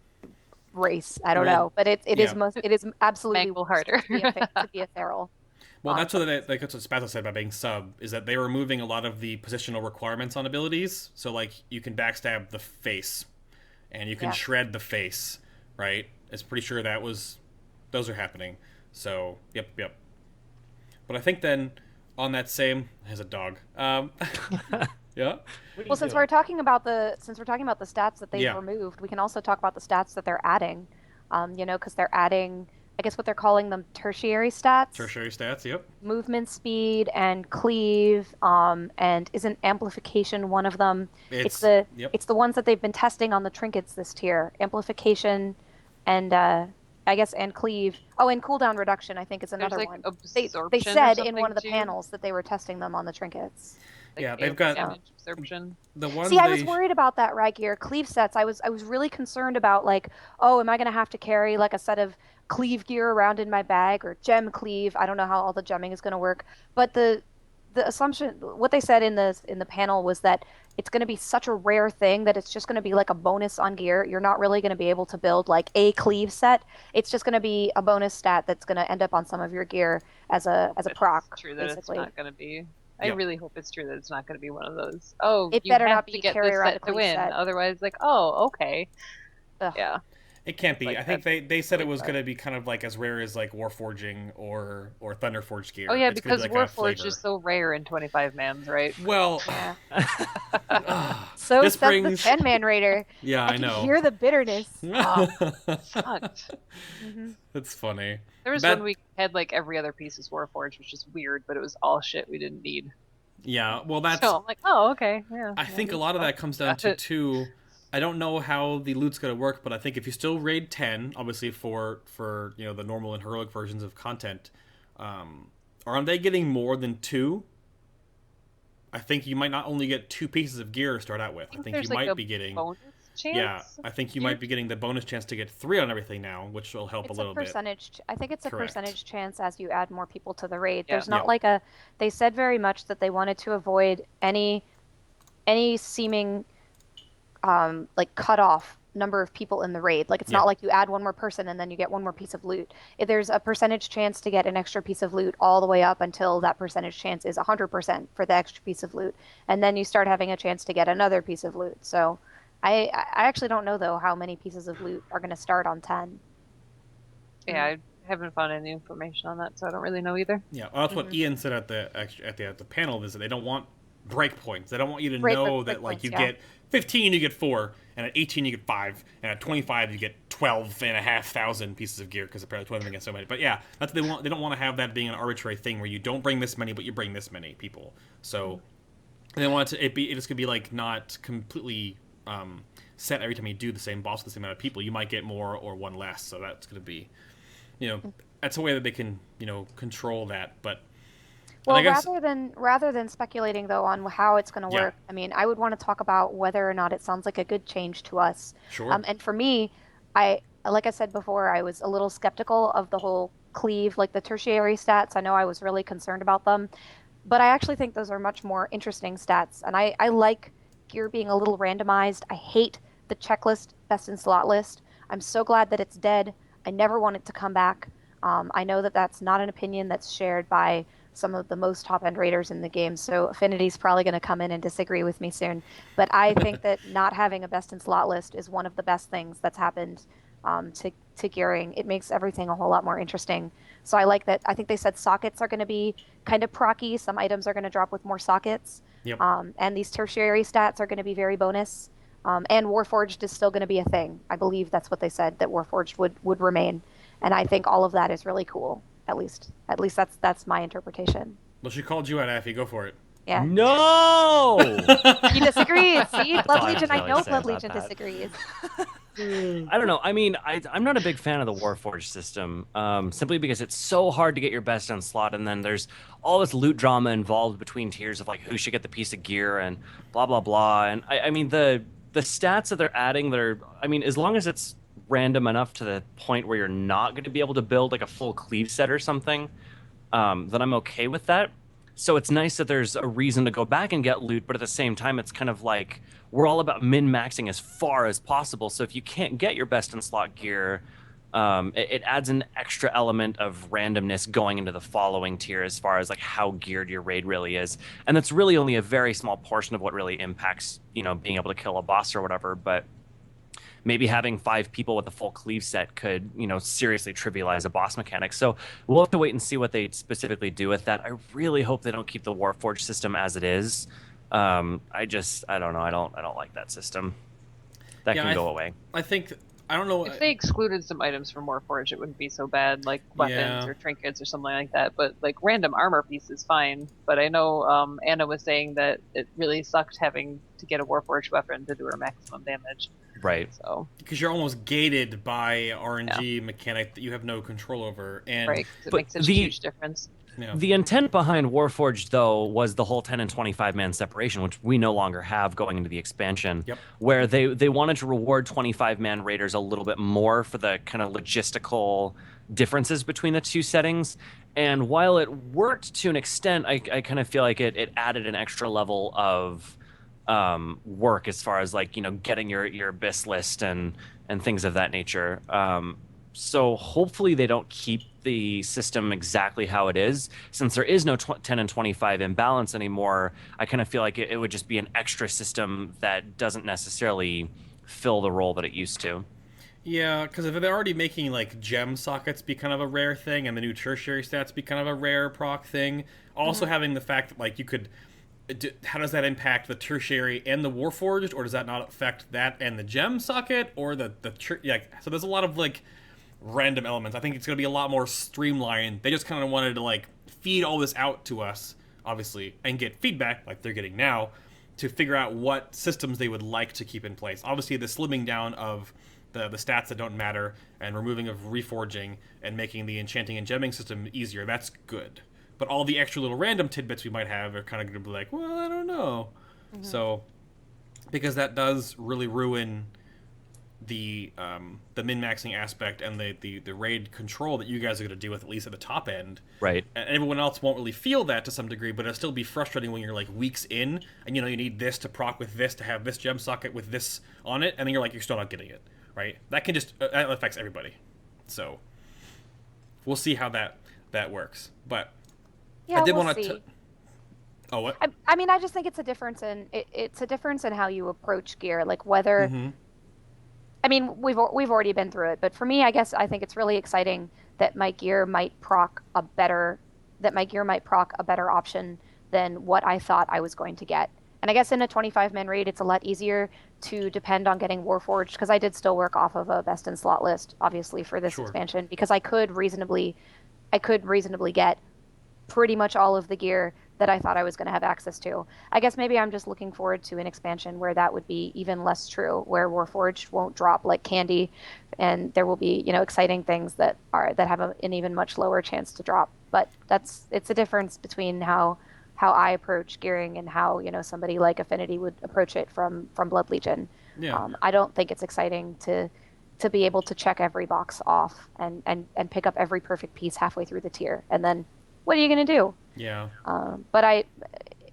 Speaker 2: race. I don't
Speaker 1: Right.
Speaker 2: know, but it
Speaker 1: Yeah.
Speaker 2: is absolutely
Speaker 3: Mangle
Speaker 2: worse
Speaker 3: harder.
Speaker 2: to be a feral.
Speaker 1: Well, that's what like that's what Spazza said about being sub, is that they were removing a lot of the positional requirements on abilities. So like you can backstab the face, and you can
Speaker 2: Yeah.
Speaker 1: shred the face, right? It's pretty sure those are happening. So yep. But I think then on that same has a dog. Yeah.
Speaker 2: Well, since we're talking about the stats that they've
Speaker 1: Yeah.
Speaker 2: removed, we can also talk about the stats that they're adding. Because they're adding, I guess what they're calling them tertiary stats.
Speaker 1: Tertiary stats. Yep.
Speaker 2: Movement speed and cleave, and isn't amplification one of them? It's the
Speaker 1: Yep.
Speaker 2: it's the ones that they've been testing on the trinkets this tier. Amplification and I guess and cleave. Oh, and cooldown reduction I think is
Speaker 3: There's
Speaker 2: another
Speaker 3: like
Speaker 2: one.
Speaker 3: absorption.
Speaker 2: They
Speaker 3: or
Speaker 2: said in one
Speaker 3: something,
Speaker 2: of the
Speaker 3: too.
Speaker 2: panels that they were testing them on the trinkets.
Speaker 3: Like
Speaker 1: Yeah, they've got-
Speaker 3: damage absorption.
Speaker 1: The ones
Speaker 2: See, I was
Speaker 1: they-
Speaker 2: worried about that right gear cleave sets. I was really concerned about like, oh, am I gonna have to carry like a set of cleave gear around in my bag or gem cleave? I don't know how all the gemming is gonna work. But the assumption, what they said in the panel was that it's gonna be such a rare thing that it's just gonna be like a bonus on gear. You're not really gonna be able to build like a cleave set. It's just gonna be a bonus stat that's gonna end up on some of your gear as a proc,
Speaker 3: It's true that
Speaker 2: basically.
Speaker 3: it's not going to be. I
Speaker 1: Yep.
Speaker 3: really hope it's true that it's not going to be one of those. Oh,
Speaker 2: It
Speaker 3: you
Speaker 2: better
Speaker 3: have
Speaker 2: not
Speaker 3: to
Speaker 2: be
Speaker 3: get
Speaker 2: carry
Speaker 3: this
Speaker 2: around a
Speaker 3: set to
Speaker 2: cleave
Speaker 3: win.
Speaker 2: set.
Speaker 3: Otherwise, like, oh, okay,
Speaker 2: Ugh.
Speaker 3: yeah.
Speaker 1: It can't be.
Speaker 3: Like
Speaker 1: I think
Speaker 3: that.
Speaker 1: they said it
Speaker 3: Like
Speaker 1: was
Speaker 3: that.
Speaker 1: going to be kind of like as rare as like Warforging or Thunderforged gear.
Speaker 3: Oh yeah,
Speaker 1: It's gonna
Speaker 3: because
Speaker 1: be like a
Speaker 3: Warforged
Speaker 1: flavor.
Speaker 3: is so rare in 25 mans, right?
Speaker 1: Well,
Speaker 2: Yeah.
Speaker 1: ah,
Speaker 2: So
Speaker 1: this
Speaker 2: says the
Speaker 1: brings.
Speaker 2: 10-man raider.
Speaker 1: Yeah,
Speaker 2: I
Speaker 1: I
Speaker 2: can
Speaker 1: know.
Speaker 2: hear the bitterness.
Speaker 3: Sucked.
Speaker 1: That's funny.
Speaker 3: There was
Speaker 1: That-
Speaker 3: one we had like every other piece is Warforged, which is weird, but it was all shit we didn't need.
Speaker 1: Yeah, well, that's.
Speaker 3: So I'm like, oh, okay, yeah.
Speaker 1: I think a lot of that comes down to two. I don't know how the loot's gonna work, but I think if you still raid 10, obviously for the normal and heroic versions of content, are they getting more than 2? I think you might not only get 2 pieces of gear to start out with. I think
Speaker 3: there's
Speaker 1: you
Speaker 3: like
Speaker 1: might
Speaker 3: a
Speaker 1: be getting.
Speaker 3: bonus chance.
Speaker 1: Yeah, I think you might be getting the bonus chance to get 3 on everything now, which will help
Speaker 2: It's
Speaker 1: a little bit.
Speaker 2: percentage. I think it's a
Speaker 1: Correct.
Speaker 2: percentage chance as you add more people to the raid.
Speaker 3: Yeah.
Speaker 2: There's not
Speaker 1: Yeah.
Speaker 2: like a. They said very much that they wanted to avoid any seeming like cut off number of people in the raid. Like it's
Speaker 1: Yeah.
Speaker 2: not like you add one more person and then you get one more piece of loot. If there's a percentage chance to get an extra piece of loot all the way up until that percentage chance is 100% for the extra piece of loot, and then you start having a chance to get another piece of loot. So I actually don't know though how many pieces of loot are going to start on 10.
Speaker 3: Yeah, I haven't found any information on that, so I don't really know either.
Speaker 1: Yeah, well, that's what Ian said at the panel, is that they don't want breakpoints. They don't want you to
Speaker 2: Break-
Speaker 1: know
Speaker 2: break
Speaker 1: that like
Speaker 2: points,
Speaker 1: you
Speaker 2: yeah.
Speaker 1: get 15, you get 4, and at 18 you get 5, and at 25 you get 12,500 pieces of gear, because apparently 12 of them get so many. But yeah, that's what they want. They don't want to have that being an arbitrary thing where you don't bring this many, but you bring this many people. So they want it just could be like not completely set every time you do the same boss with the same amount of people. You might get more or one less. So that's going to be, that's a way that they can control that. But
Speaker 2: Well,
Speaker 1: I guess,
Speaker 2: rather than speculating though on how it's going to
Speaker 1: Yeah.
Speaker 2: work, I mean, I would want to talk about whether or not it sounds like a good change to us.
Speaker 1: Sure.
Speaker 2: And for me, like I said before, I was a little skeptical of the whole cleave, like the tertiary stats. I know I was really concerned about them, but I actually think those are much more interesting stats. And I like gear being a little randomized. I hate the checklist best in slot list. I'm so glad that it's dead. I never want it to come back. I know that that's not an opinion that's shared by some of the most top-end raiders in the game, so Affinity's probably going to come in and disagree with me soon. But I think that not having a best-in-slot list is one of the best things that's happened to gearing. It makes everything a whole lot more interesting. So I like that. I think they said sockets are going to be kind of procky. Some items are going to drop with more sockets.
Speaker 1: Yep.
Speaker 2: And these tertiary stats are going to be very bonus. And Warforged is still going to be a thing. I believe that's what they said, that Warforged would remain. And I think all of that is really cool. At least that's my interpretation.
Speaker 1: Well, she called you out, Affy. Go for it.
Speaker 2: Yeah.
Speaker 4: No!
Speaker 2: He disagrees. See,
Speaker 4: all
Speaker 2: Blood
Speaker 4: I
Speaker 2: Legion. I
Speaker 4: really
Speaker 2: know
Speaker 4: say
Speaker 2: Blood
Speaker 4: about
Speaker 2: Legion
Speaker 4: that.
Speaker 2: disagrees.
Speaker 4: I don't know. I mean, I'm not a big fan of the Warforged system, simply because it's so hard to get your best on slot, and then there's all this loot drama involved between tiers of like who should get the piece of gear and blah blah blah. And I mean the stats that they're adding, as long as it's random enough to the point where you're not going to be able to build like a full cleave set or something, then I'm okay with that. So it's nice that there's a reason to go back and get loot, but at the same time, it's kind of like we're all about min-maxing as far as possible. So if you can't get your best in slot gear, it adds an extra element of randomness going into the following tier as far as like how geared your raid really is. And that's really only a very small portion of what really impacts, being able to kill a boss or whatever. But maybe having 5 people with a full cleave set could, seriously trivialize a boss mechanic. So we'll have to wait and see what they specifically do with that. I really hope they don't keep the Warforged system as it is. I don't know. I don't like that system. That can go away.
Speaker 1: I think, I don't know.
Speaker 3: If they excluded some items from Warforged, it wouldn't be so bad, like weapons or trinkets or something like that. But like random armor piece is fine. But I know Anna was saying that it really sucked having to get a Warforged weapon to do her maximum damage.
Speaker 4: Right.
Speaker 3: So
Speaker 1: because you're almost gated by RNG mechanic that you have no control over, and
Speaker 3: right, 'cause it makes such a huge difference.
Speaker 1: Yeah.
Speaker 4: The intent behind Warforged, though, was the whole 10 and 25 man separation, which we no longer have going into the expansion, where they wanted to reward 25 man raiders a little bit more for the kind of logistical differences between the two settings. And while it worked to an extent, I kind of feel like it added an extra level of work as far as like, getting your Abyss list and things of that nature. So hopefully they don't keep the system exactly how it is. Since there is no 10 and 25 imbalance anymore, I kind of feel like it would just be an extra system that doesn't necessarily fill the role that it used to.
Speaker 1: Yeah, because if they're already making like gem sockets be kind of a rare thing and the new tertiary stats be kind of a rare proc thing, also having the fact that like you could... How does that impact the tertiary and the Warforged, or does that not affect that and the gem socket, or so there's a lot of like random elements. I think it's going to be a lot more streamlined. They just kind of wanted to like feed all this out to us, obviously, and get feedback like they're getting now to figure out what systems they would like to keep in place. Obviously, the slimming down of the stats that don't matter and removing of reforging and making the enchanting and gemming system easier, that's good. But all the extra little random tidbits we might have are kind of going to be like, well, I don't know. So, because that does really ruin the min-maxing aspect and the raid control that you guys are going to deal with, at least at the top end. Right. And everyone else won't really feel that to some degree, but it'll still be frustrating when you're like weeks in and you need this to proc with this to have this gem socket with this on it, and then you're still not getting it, right? That can just that affects everybody. So we'll see how that works. But
Speaker 2: yeah,
Speaker 1: I did
Speaker 2: we'll
Speaker 1: want
Speaker 2: see.
Speaker 1: to. Oh, what?
Speaker 2: I mean, I just think it's a difference in it's a difference in how you approach gear, like whether. I mean, we've already been through it, but for me, I guess I think it's really exciting that my gear might proc a better option than what I thought I was going to get. And I guess in a 25-man raid, it's a lot easier to depend on getting Warforged, because I did still work off of a best in slot list, obviously, for this expansion, because I could reasonably get pretty much all of the gear that I thought I was going to have access to. I guess maybe I'm just looking forward to an expansion where that would be even less true, where Warforged won't drop like candy, and there will be, exciting things that have an even much lower chance to drop. But it's a difference between how I approach gearing and how, somebody like Affinity would approach it from Blood Legion. Yeah. I don't think it's exciting to be able to check every box off and pick up every perfect piece halfway through the tier, and then what are you going to do? Yeah. But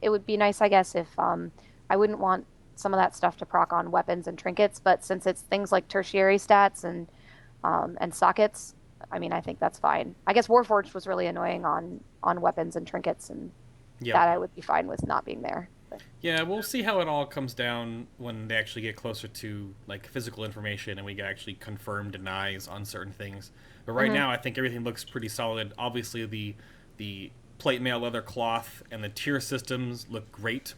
Speaker 2: it would be nice, I guess, if I wouldn't want some of that stuff to proc on weapons and trinkets, but since it's things like tertiary stats and sockets, I mean, I think that's fine. I guess Warforged was really annoying on weapons and trinkets, and that I would be fine with not being there. But.
Speaker 1: Yeah, we'll see how it all comes down when they actually get closer to like physical information and we get actually confirmed denies on certain things. But right now, I think everything looks pretty solid. Obviously, the plate mail leather cloth and the tier systems look great,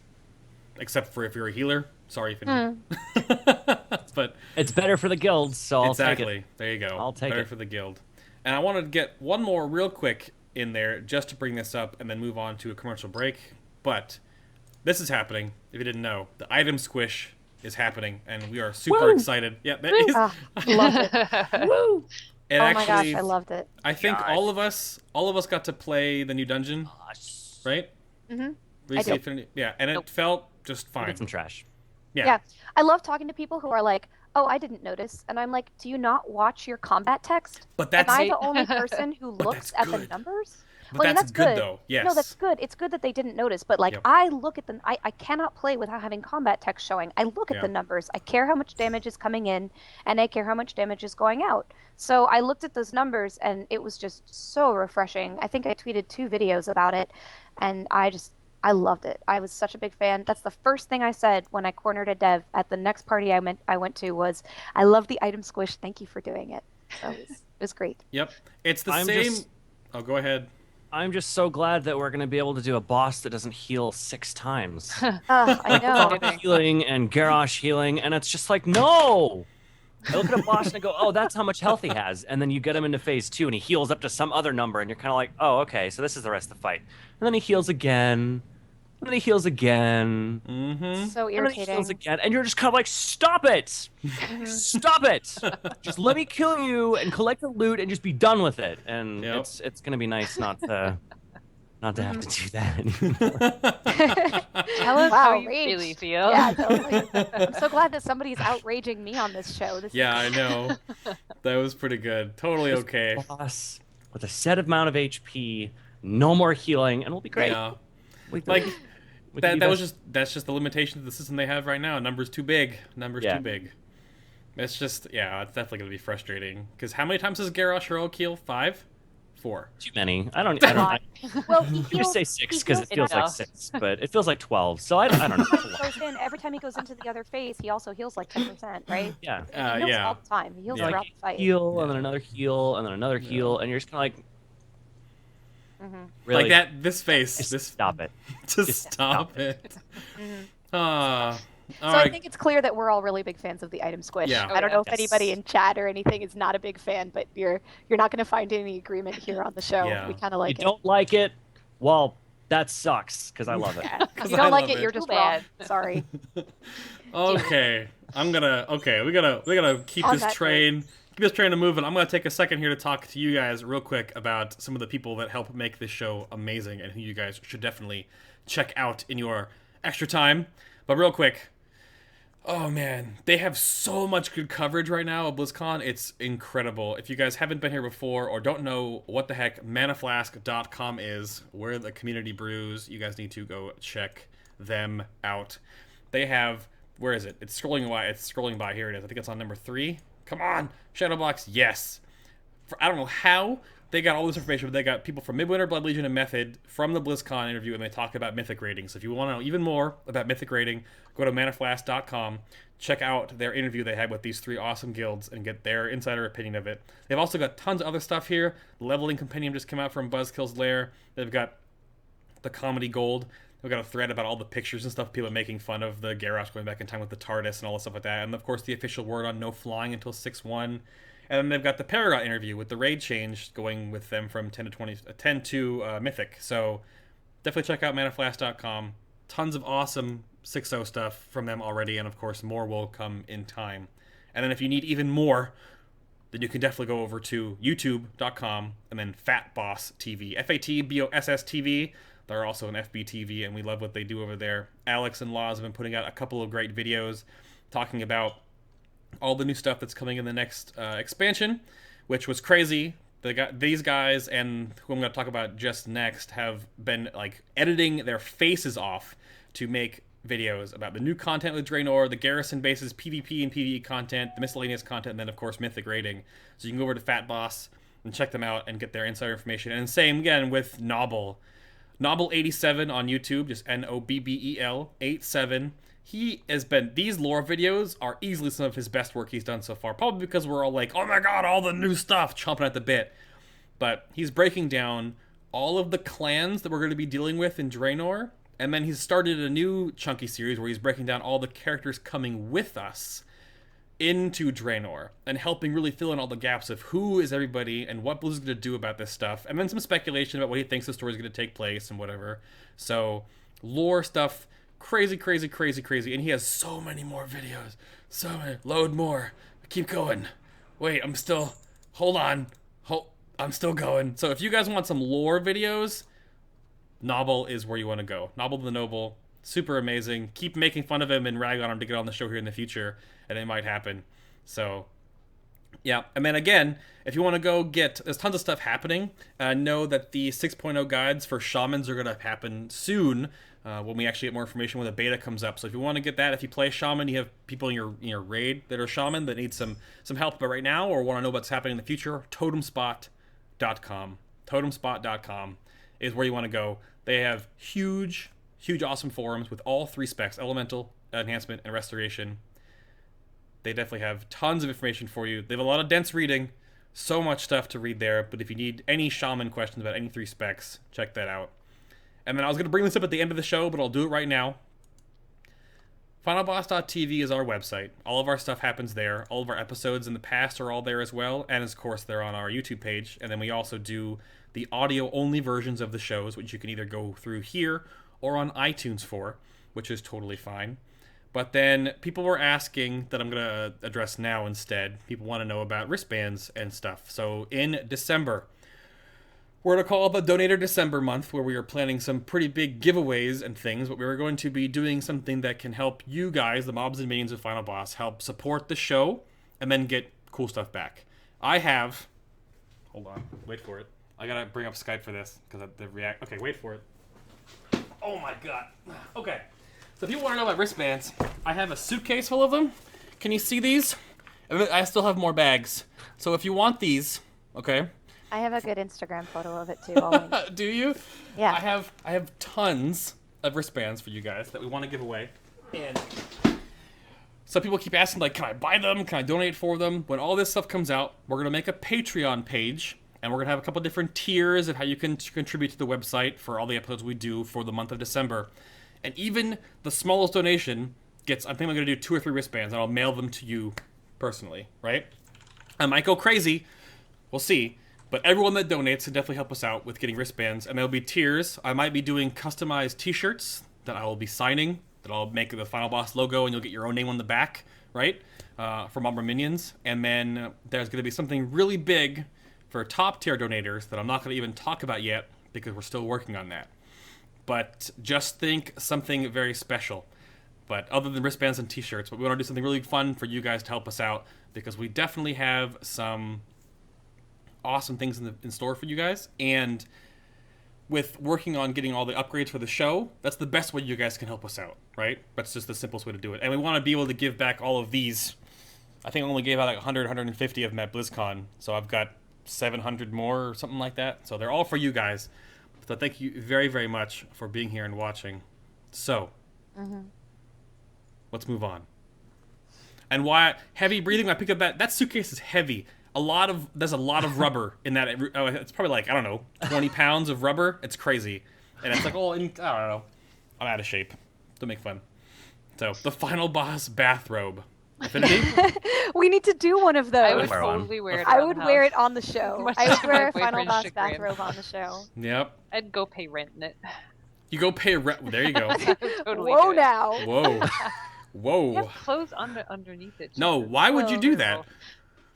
Speaker 1: except for if you're a healer. Sorry if but
Speaker 4: it's better for the guild, so I'll take it.
Speaker 1: There you go.
Speaker 4: I'll take
Speaker 1: better
Speaker 4: it
Speaker 1: for the guild. And I wanted to get one more real quick in there just to bring this up and then move on to a commercial break. But this is happening. If you didn't know, the item squish is happening, and we are super excited. Yeah, that is.
Speaker 2: Love it. Woo!
Speaker 1: And
Speaker 2: my gosh, I loved it.
Speaker 1: I think all of us got to play the new dungeon, right?
Speaker 2: Mm-hmm.
Speaker 1: Reesi of CFT. Yeah, and it felt just fine.
Speaker 4: Some trash.
Speaker 2: Yeah. I love talking to people who are like, "Oh, I didn't notice," and I'm like, "Do you not watch your combat text?
Speaker 1: But that's
Speaker 2: Am I the only person who looks at the numbers?"
Speaker 1: But
Speaker 2: Well, I mean,
Speaker 1: that's
Speaker 2: that's good.
Speaker 1: though. Yes.
Speaker 2: No, that's good. It's good that they didn't notice. But like,
Speaker 1: Yep.
Speaker 2: I look at the, I cannot play without having combat text showing. I look at
Speaker 1: Yeah.
Speaker 2: the numbers. I care how much damage is coming in, and I care how much damage is going out. So I looked at those numbers, and it was just so refreshing. I think I tweeted 2 videos about it, and I loved it. I was such a big fan. That's the first thing I said when I cornered a dev at the next party I went to was, I love the item squish. Thank you for doing it. So it was great.
Speaker 1: Yep. It's the
Speaker 4: I'm
Speaker 1: same.
Speaker 4: just-
Speaker 1: Oh, go ahead.
Speaker 4: I'm just so glad that we're going to be able to do a boss that doesn't heal 6 times.
Speaker 2: I know.
Speaker 3: Kidding.
Speaker 4: Healing and Garrosh healing, and it's just like, no! I look at a boss and I go, oh, that's how much health he has. And then you get him into phase 2 and he heals up to some other number, and you're kind of like, oh, okay, so this is the rest of the fight. And then he heals again. And then he heals again.
Speaker 1: Mm-hmm.
Speaker 2: So
Speaker 4: And then he
Speaker 2: irritating.
Speaker 4: heals again. And you're just kind of like, stop it! Stop it! Just let me kill you and collect the loot and just be done with it. And
Speaker 1: Yep.
Speaker 4: it's going to be nice not to have to do that anymore.
Speaker 3: Tell us
Speaker 2: Wow,
Speaker 3: how you
Speaker 2: rage.
Speaker 3: really feel.
Speaker 2: Yeah, totally. I'm so glad that somebody's outraging me on this show. This
Speaker 1: Yeah, I know. That was pretty good. Totally okay.
Speaker 4: Boss with a set amount of HP, no more healing, and we'll be great.
Speaker 1: Yeah.
Speaker 4: We can-
Speaker 1: Like
Speaker 4: we can do
Speaker 1: that's just the limitation of the system they have right now. Numbers too big. Numbers
Speaker 4: Yeah.
Speaker 1: too big. It's just it's definitely gonna be frustrating. Because how many times does Garrosh Hero kill? 5? 4.
Speaker 4: too many. I don't.
Speaker 2: Well, he
Speaker 4: You
Speaker 2: heals,
Speaker 4: just say 6 because it
Speaker 2: heals-
Speaker 4: feels like
Speaker 3: enough.
Speaker 4: 6, but it feels like 12. So I don't know.
Speaker 2: goes in every time he goes into the other phase. He also heals like 10%, right?
Speaker 4: Yeah.
Speaker 2: He heals
Speaker 1: Yeah.
Speaker 2: all the time. He heals
Speaker 1: Yeah.
Speaker 2: throughout the fight.
Speaker 4: Heal and then another heal and then another heal, and you're just kind of like, really,
Speaker 1: Like that. This face.
Speaker 4: Just
Speaker 1: This.
Speaker 4: stop it.
Speaker 1: Just stop it. All
Speaker 2: So
Speaker 1: right.
Speaker 2: I think it's clear that we're all really big fans of the item squish.
Speaker 1: Yeah.
Speaker 2: I don't know if
Speaker 4: Yes.
Speaker 2: anybody in chat or anything is not a big fan, but you're not going to find any agreement here on the show.
Speaker 1: Yeah.
Speaker 2: We kind of
Speaker 4: You
Speaker 2: like it.
Speaker 4: don't like it? Well, that sucks because I love it.
Speaker 2: Yeah. If
Speaker 1: 'Cause
Speaker 2: you
Speaker 1: I
Speaker 2: don't like
Speaker 1: love
Speaker 2: it,
Speaker 1: it.
Speaker 2: you're
Speaker 3: Too
Speaker 2: just wrong.
Speaker 3: bad.
Speaker 2: Sorry.
Speaker 1: Okay, we gotta keep
Speaker 2: On
Speaker 1: this
Speaker 2: that
Speaker 1: train moving. I'm gonna take a second here to talk to you guys real quick about some of the people that help make this show amazing and who you guys should definitely check out in your extra time. But real quick, oh man, they have so much good coverage right now at BlizzCon. It's incredible. If you guys haven't been here before or don't know what the heck manaflask.com is, where the community brews, you guys need to go check them out. They have, where is it? It's scrolling by. Here it is. I think it's on number 3. Come on, Shadowbox. Yes. I don't know how they got all this information, but they got people from Midwinter, Blood Legion, and Method from the BlizzCon interview, and they talk about Mythic rating. So if you want to know even more about Mythic rating, go to manaflask.com, check out their interview they had with these 3 awesome guilds, and get their insider opinion of it. They've also got tons of other stuff here. The Leveling Compendium just came out from Buzzkill's Lair. They've got the Comedy Gold. We've got a thread about all the pictures and stuff, people making fun of the Garrosh going back in time with the TARDIS and all the stuff like that. And of course, the official word on no flying until 6-1. And then they've got the Paragon interview with the raid change going with them from 10 to Mythic. So definitely check out manaflask.com. Tons of awesome 6.0 stuff from them already, and of course, more will come in time. And then if you need even more, then you can definitely go over to youtube.com and then FatBossTV. FATBOSS They're also an FBTV, and we love what they do over there. Alex and Laws have been putting out a couple of great videos talking about all the new stuff that's coming in the next expansion, which was crazy. These guys, and who I'm going to talk about just next, have been like editing their faces off to make videos about the new content with Draenor, the garrison bases, PvP and PvE content, the miscellaneous content, and then of course Mythic rating. So you can go over to Fat Boss and check them out and get their insider information. And same again with Nobble. Nobble87 on YouTube, just Nobbel 87. He has been, these lore videos are easily some of his best work he's done so far. Probably because we're all like, oh my god, all the new stuff, chomping at the bit. But he's breaking down all of the clans that we're going to be dealing with in Draenor. And then he's started a new chunky series where he's breaking down all the characters coming with us into Draenor and helping really fill in all the gaps of who is everybody and what Blizz is going to do about this stuff, and then some speculation about what he thinks the story is going to take place and whatever. So lore stuff, crazy, and he has so many more videos. So many. Load more. Keep going. Wait, I'm still. Hold on. I'm still going. So if you guys want some lore videos, Nobble is where you want to go. Nobble the Noble. Super amazing. Keep making fun of him and rag on him to get on the show here in the future, and it might happen. So Yeah, and then again, if you want to go get, there's tons of stuff happening. Know that the 6.0 guides for Shamans are going to happen soon when we actually get more information when the beta comes up. So if you want to get that, if you play Shaman, you have people in your raid that are Shaman that need some help but right now or want to know what's happening in the future, totemspot.com. Totemspot.com is where you want to go. They have huge, awesome forums with all 3 specs, Elemental, Enhancement, and Restoration. They definitely have tons of information for you. They have a lot of dense reading, so much stuff to read there, but if you need any Shaman questions about any 3 specs, check that out. And then I was going to bring this up at the end of the show, but I'll do it right now. FinalBoss.tv is our website. All of our stuff happens there. All of our episodes in the past are all there as well, and of course they're on our YouTube page. And then we also do the audio-only versions of the shows, which you can either go through here or on iTunes for, which is totally fine. But then people were asking that I'm going to address now instead. People want to know about wristbands and stuff. So in December, we're going to call the Donator December month, where we are planning some pretty big giveaways and things, but we're going to be doing something that can help you guys, the mobs and minions of Final Boss, help support the show and then get cool stuff back. I have... Hold on. Wait for it. I got to bring up Skype for this because the react... Okay, wait for it. Oh my god. Okay. So if you want to know about wristbands, I have a suitcase full of them. Can you see these? I still have more bags. So if you want these, okay?
Speaker 2: I have a good Instagram photo of it too.
Speaker 1: Do you?
Speaker 2: Yeah.
Speaker 1: I have tons of wristbands for you guys that we want to give away. And so people keep asking, like, can I buy them? Can I donate for them? When all this stuff comes out, we're going to make a Patreon page. And we're going to have a couple different tiers of how you can contribute to the website for all the episodes we do for the month of December. And even the smallest donation gets, I think I'm going to do 2 or 3 wristbands, and I'll mail them to you personally, right? I might go crazy. We'll see. But everyone that donates can definitely help us out with getting wristbands. And there'll be tiers. I might be doing customized t-shirts that I will be signing, that I'll make the Final Boss logo, and you'll get your own name on the back, right? For Mob or Minions. And then there's going to be something really big for top tier donators that I'm not going to even talk about yet because we're still working on that. But just think something very special. But other than wristbands and t-shirts, but we want to do something really fun for you guys to help us out because we definitely have some awesome things in store for you guys. And with working on getting all the upgrades for the show, that's the best way you guys can help us out, right? That's just the simplest way to do it. And we want to be able to give back all of these. I think I only gave out like 100, 150 of them at Blizzcon. So I've got 700 more or something like that. So they're all for you guys. So thank you very, very much for being here and watching. So, let's move on. And why heavy breathing? I picked up that suitcase is heavy. There's a lot of rubber in that. It's probably like, I don't know, 20 pounds of rubber. It's crazy. And it's like, I don't know. I'm out of shape. Don't make fun. So, the Final Boss bathrobe. Affinity?
Speaker 2: We need to do one of those.
Speaker 3: I would totally wear it.
Speaker 2: I would wear it on the show.
Speaker 3: Much
Speaker 2: I would
Speaker 3: to
Speaker 2: wear
Speaker 3: my
Speaker 2: a Final
Speaker 3: boyfriend's
Speaker 2: Boss
Speaker 3: chagrin.
Speaker 2: bathrobe on the show.
Speaker 1: Yep.
Speaker 3: I'd go pay rent in it.
Speaker 1: You go pay rent. There you go.
Speaker 3: I would totally
Speaker 2: Whoa
Speaker 3: do it.
Speaker 2: now.
Speaker 1: Whoa.
Speaker 3: You
Speaker 1: Whoa.
Speaker 3: have clothes underneath it.
Speaker 1: No,
Speaker 3: Jesus.
Speaker 1: why would you do
Speaker 3: Well,
Speaker 1: that?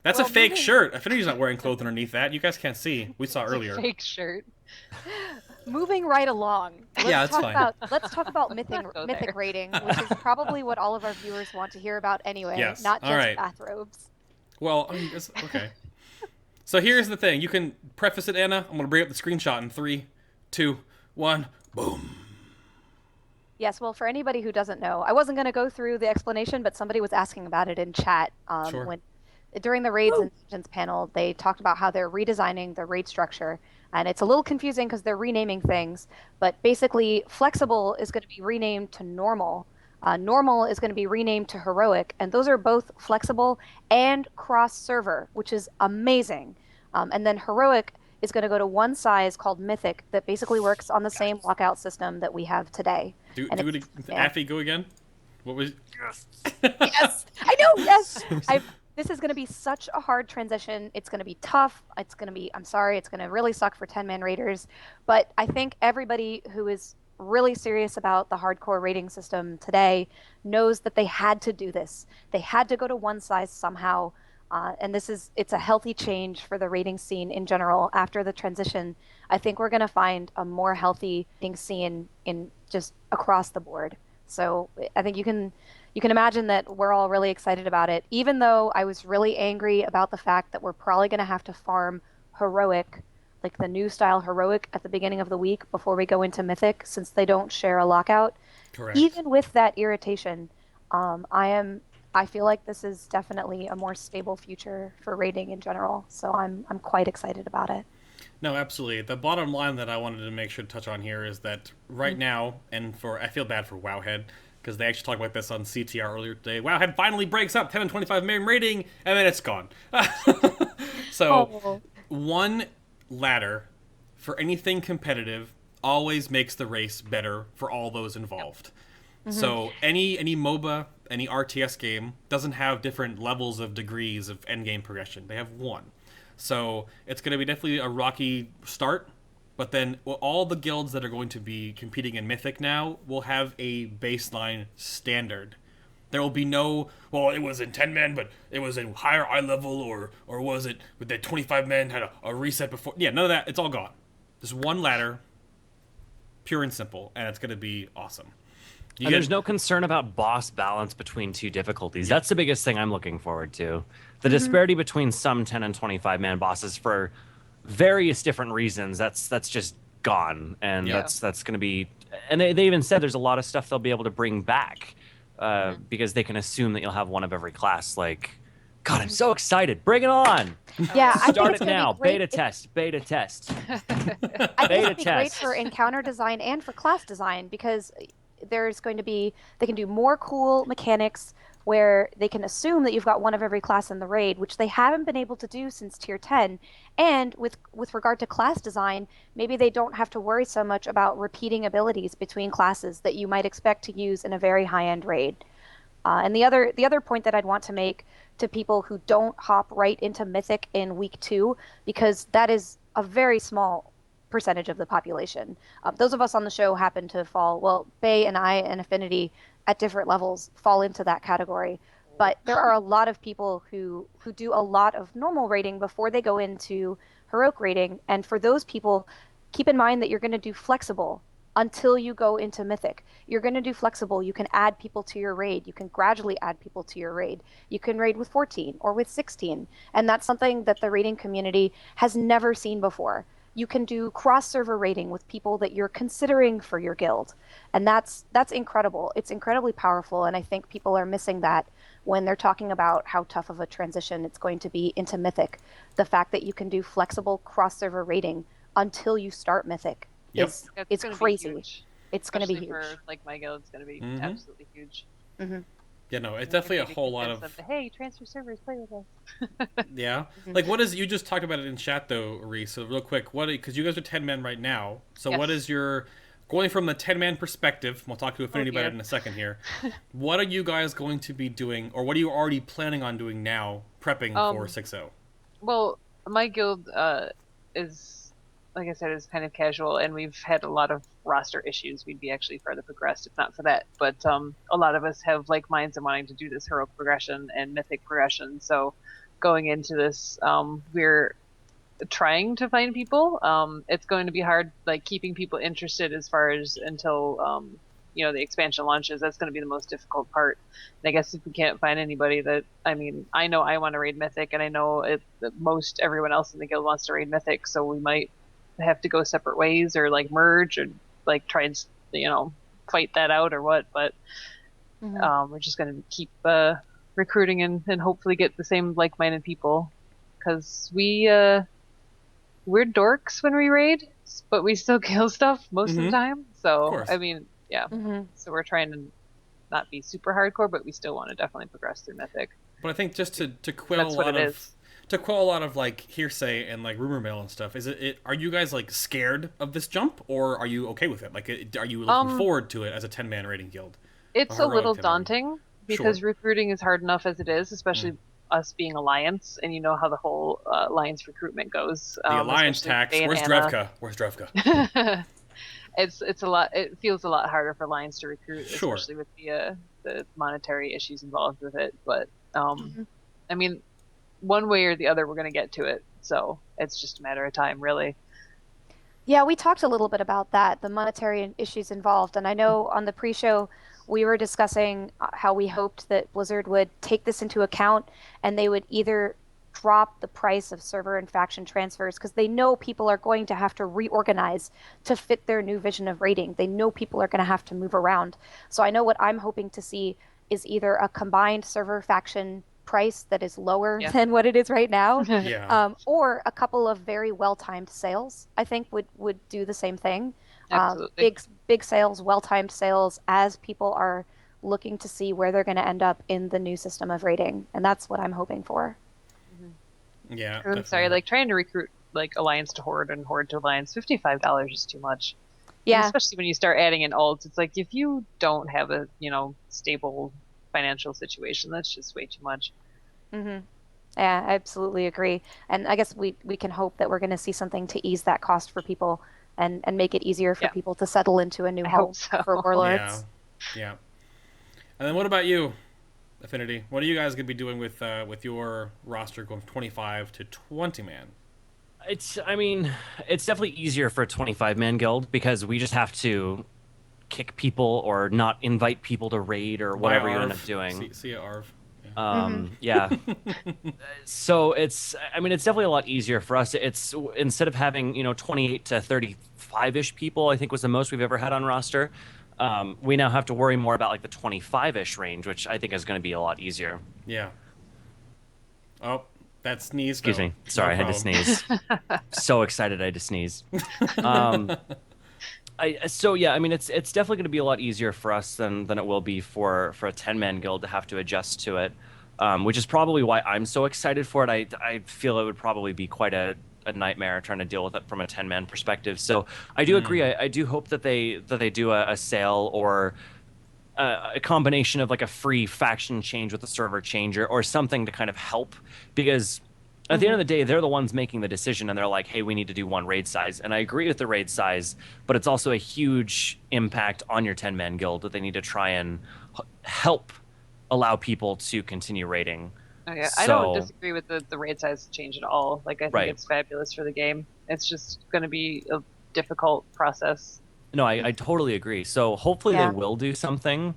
Speaker 1: That's a fake shirt. Affinity's not wearing clothes underneath that. You guys can't see. We saw earlier.
Speaker 3: Fake shirt.
Speaker 2: Moving right along.
Speaker 1: Yeah, it's fine.
Speaker 2: Let's talk about Mythic
Speaker 3: Go
Speaker 2: Mythic
Speaker 3: there.
Speaker 2: rating, which is probably what all of our viewers want to hear about anyway,
Speaker 1: Yes.
Speaker 2: not just
Speaker 1: All right.
Speaker 2: bathrobes.
Speaker 1: Well, I mean, okay. So here's the thing. You can preface it, Anna. I'm going to bring up the screenshot in 3, 2, 1. Boom.
Speaker 2: Yes, well, for anybody who doesn't know, I wasn't going to go through the explanation, but somebody was asking about it in chat.
Speaker 1: Sure.
Speaker 2: During the Raids and Legends panel, they talked about how they're redesigning the raid structure. And it's a little confusing because they're renaming things. But basically, Flexible is going to be renamed to Normal. Normal is going to be renamed to Heroic. And those are both Flexible and cross-server, which is amazing. And then Heroic is going to go to one size called Mythic that basically works on the same lockout system that we have today.
Speaker 1: Do it. Affy, go again. What was?
Speaker 2: Yes, I know. Yes, this is going to be such a hard transition. It's going to be tough. It's going to be. I'm sorry. It's going to really suck for 10-man raiders. But I think everybody who is really serious about the hardcore rating system today knows that they had to do this. They had to go to one size somehow. And it's a healthy change for the rating scene in general. After the transition, I think we're going to find a more healthy rating scene in just across the board. So I think you can imagine that we're all really excited about it, even though I was really angry about the fact that we're probably going to have to farm heroic, like the new style heroic at the beginning of the week before we go into Mythic, since they don't share a lockout.
Speaker 1: Correct.
Speaker 2: Even with that irritation, I feel like this is definitely a more stable future for raiding in general. So I'm quite excited about it.
Speaker 1: No, absolutely. The bottom line that I wanted to make sure to touch on here is that right now, and I feel bad for Wowhead, because they actually talked about this on CTR earlier today. Wowhead finally breaks up 10 and 25 main rating, and then it's gone. So, one ladder for anything competitive always makes the race better for all those involved. So any MOBA, any RTS game doesn't have different levels of degrees of endgame progression. They have one. So it's going to be definitely a rocky start, but then all the guilds that are going to be competing in Mythic now will have a baseline standard. There will be no, well, it was in 10 men, but it was in higher eye level, or was it with the 25 men had a reset before? Yeah, none of that. It's all gone. Just one ladder, pure and simple, and it's going to be awesome.
Speaker 4: There's no concern about boss balance between two difficulties. That's the biggest thing I'm looking forward to. The disparity between some 10 and 25 man bosses for various different reasons, that's just gone. And that's going to be... And they even said there's a lot of stuff they'll be able to bring back because they can assume that you'll have one of every class. Like, God, I'm so excited. Bring it on.
Speaker 2: Yeah, I
Speaker 4: Start
Speaker 2: think
Speaker 4: it now. Beta test.
Speaker 2: I think it'd be great for encounter design and for class design, because there's going to be, they can do more cool mechanics where they can assume that you've got one of every class in the raid, which they haven't been able to do since tier 10. And with regard to class design, maybe they don't have to worry so much about repeating abilities between classes that you might expect to use in a very high-end raid. And the other point that I'd want to make to people who don't hop right into Mythic in week 2, because that is a very small percentage of the population. Those of us on the show happen to fall, well, Bay and I and Affinity at different levels fall into that category. But there are a lot of people who do a lot of normal raiding before they go into heroic raiding. And for those people, keep in mind that you're going to do flexible until you go into Mythic. You're going to do flexible. You can add people to your raid. You can gradually add people to your raid. You can raid with 14 or with 16. And that's something that the raiding community has never seen before. You can do cross-server raiding with people that you're considering for your guild. And that's incredible. It's incredibly powerful, and I think people are missing that when they're talking about how tough of a transition it's going to be into Mythic. The fact that you can do flexible cross-server raiding until you start Mythic is crazy. It's going to be huge.
Speaker 3: For, like, my guild, it's going to be absolutely huge.
Speaker 1: Yeah, no, it's definitely a whole lot of...
Speaker 3: Hey, transfer servers, play with us.
Speaker 1: Yeah? Like, what is... You just talked about it in chat, though, Reese. So, real quick, because you guys are 10 men right now. So, what is your... Going from the 10-man perspective, we'll talk to Affinity about it in a second here. What are you guys going to be doing, or what are you already planning on doing now, prepping for 6.0?
Speaker 3: Well, my guild is, like I said, is kind of casual, and we've had a lot of roster issues. We'd be actually further progressed if not for that. But a lot of us have like minds and wanting to do this heroic progression and mythic progression. So going into this, we're trying to find people. It's going to be hard, like keeping people interested as far as until the expansion launches. That's going to be the most difficult part. And I guess if we can't find anybody that, I mean, I know I want to raid Mythic, and I know that most everyone else in the guild wants to raid Mythic, so we might have to go separate ways or like merge or like try and fight that out or what. But we're just going to keep recruiting and hopefully get the same like-minded people, because we're dorks when we raid, but we still kill stuff most of the time. So I mean, yeah. So we're trying to not be super hardcore, but we still want to definitely progress through Mythic.
Speaker 1: But I think just to quell a lot of like hearsay and like rumor mill and stuff, are you guys like scared of this jump, or are you okay with it? Like, are you looking forward to it as a 10-man raiding guild?
Speaker 3: It's a little daunting because recruiting is hard enough as it is, especially us being Alliance, and you know how the whole Alliance recruitment goes.
Speaker 1: The Alliance tax. Where's Drevka?
Speaker 3: It's a lot. It feels a lot harder for Alliance to recruit, especially with the monetary issues involved with it. But I mean, one way or the other, we're going to get to it. So it's just a matter of time, really. Yeah,
Speaker 2: we talked a little bit about that, the monetary issues involved. And I know on the pre-show, we were discussing how we hoped that Blizzard would take this into account and they would either drop the price of server and faction transfers because they know people are going to have to reorganize to fit their new vision of raiding. They know people are going to have to move around. So I know what I'm hoping to see is either a combined server faction price that is lower than what it is right now, or a couple of very well-timed sales. I think would do the same thing. Big sales, well-timed sales, as people are looking to see where they're going to end up in the new system of raiding, and that's what I'm hoping for.
Speaker 1: Yeah.
Speaker 3: I'm sorry, like trying to recruit like Alliance to Horde and Horde to Alliance, $55 is too much.
Speaker 2: Yeah.
Speaker 3: And especially when you start adding in alts, it's like if you don't have a stable financial situation, that's just way too much.
Speaker 2: Yeah, I absolutely agree. And I guess we can hope that we're going to see something to ease that cost for people and make it easier for people to settle into a new home for warlords.
Speaker 1: Yeah. And then what about you, Affinity? What are you guys going to be doing with your roster going from 25 to 20 man?
Speaker 4: It's definitely easier for a 25-man guild because we just have to kick people or not invite people to raid or whatever you end up doing.
Speaker 1: See ya, Arv.
Speaker 4: Yeah. So it's definitely a lot easier for us. It's instead of having 28 to 35-ish people, I think was the most we've ever had on roster. We now have to worry more about like the 25-ish range, which I think is going to be a lot easier.
Speaker 1: Yeah. Oh, that sneeze.
Speaker 4: Excuse me. Sorry, I had to sneeze. So excited I had to sneeze. It's definitely going to be a lot easier for us than it will be for a 10-man guild to have to adjust to it, which is probably why I'm so excited for it. I feel it would probably be quite a nightmare trying to deal with it from a 10-man perspective. So I do agree. I do hope that they do a sale or a combination of like a free faction change with a server changer or something to kind of help, because at the end of the day, they're the ones making the decision, and they're like, hey, we need to do one raid size. And I agree with the raid size, but it's also a huge impact on your 10-man guild that they need to try and help allow people to continue raiding.
Speaker 3: Oh, yeah. I don't disagree with the raid size change at all. Like, I think it's fabulous for the game. It's just going to be a difficult process.
Speaker 4: No, I totally agree. So hopefully they will do something.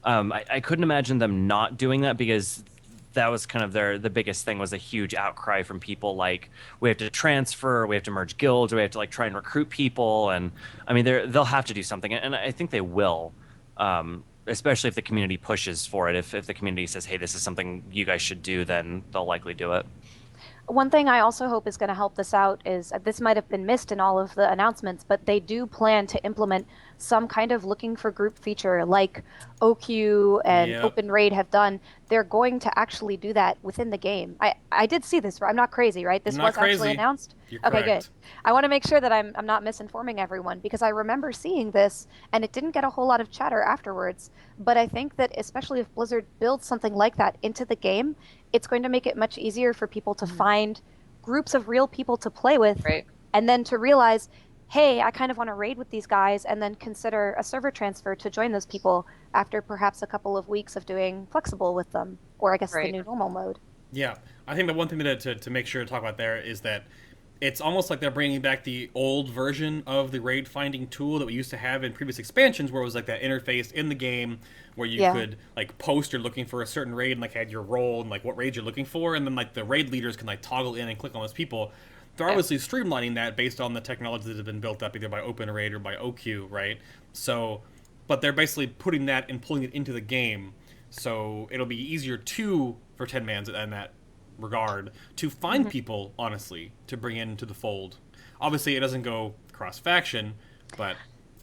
Speaker 4: I couldn't imagine them not doing that, because that was kind of the biggest thing, was a huge outcry from people like, we have to transfer, we have to merge guilds, we have to like try and recruit people. And I mean, they'll have to do something, and I think they will, especially if the community pushes for it. If the community says, hey, this is something you guys should do, then they'll likely do it.
Speaker 2: One thing I also hope is going to help this out is, this might have been missed in all of the announcements, but they do plan to implement some kind of looking for group feature like OQ and Open Raid have done. They're going to actually do that within the game. I did see this. I'm not crazy, right? This was actually announced?
Speaker 1: You're
Speaker 2: okay,
Speaker 1: correct.
Speaker 2: Good. I want to make sure that I'm not misinforming everyone, because I remember seeing this and it didn't get a whole lot of chatter afterwards. But I think that especially if Blizzard builds something like that into the game, it's going to make it much easier for people to find groups of real people to play with, and then to realize, hey, I kind of want to raid with these guys, and then consider a server transfer to join those people after perhaps a couple of weeks of doing flexible with them, or I guess the new normal mode.
Speaker 1: Yeah, I think the one thing to make sure to talk about there is that it's almost like they're bringing back the old version of the raid finding tool that we used to have in previous expansions, where it was like that interface in the game where you could like post you're looking for a certain raid and like had your role and like what raid you're looking for, and then like the raid leaders can like toggle in and click on those people. They're obviously streamlining that based on the technology that has been built up either by Open Raid or by OQ, right? So, but they're basically putting that and pulling it into the game, so it'll be easier for 10-mans in that regard to find people, honestly, to bring into the fold. Obviously, it doesn't go cross-faction, but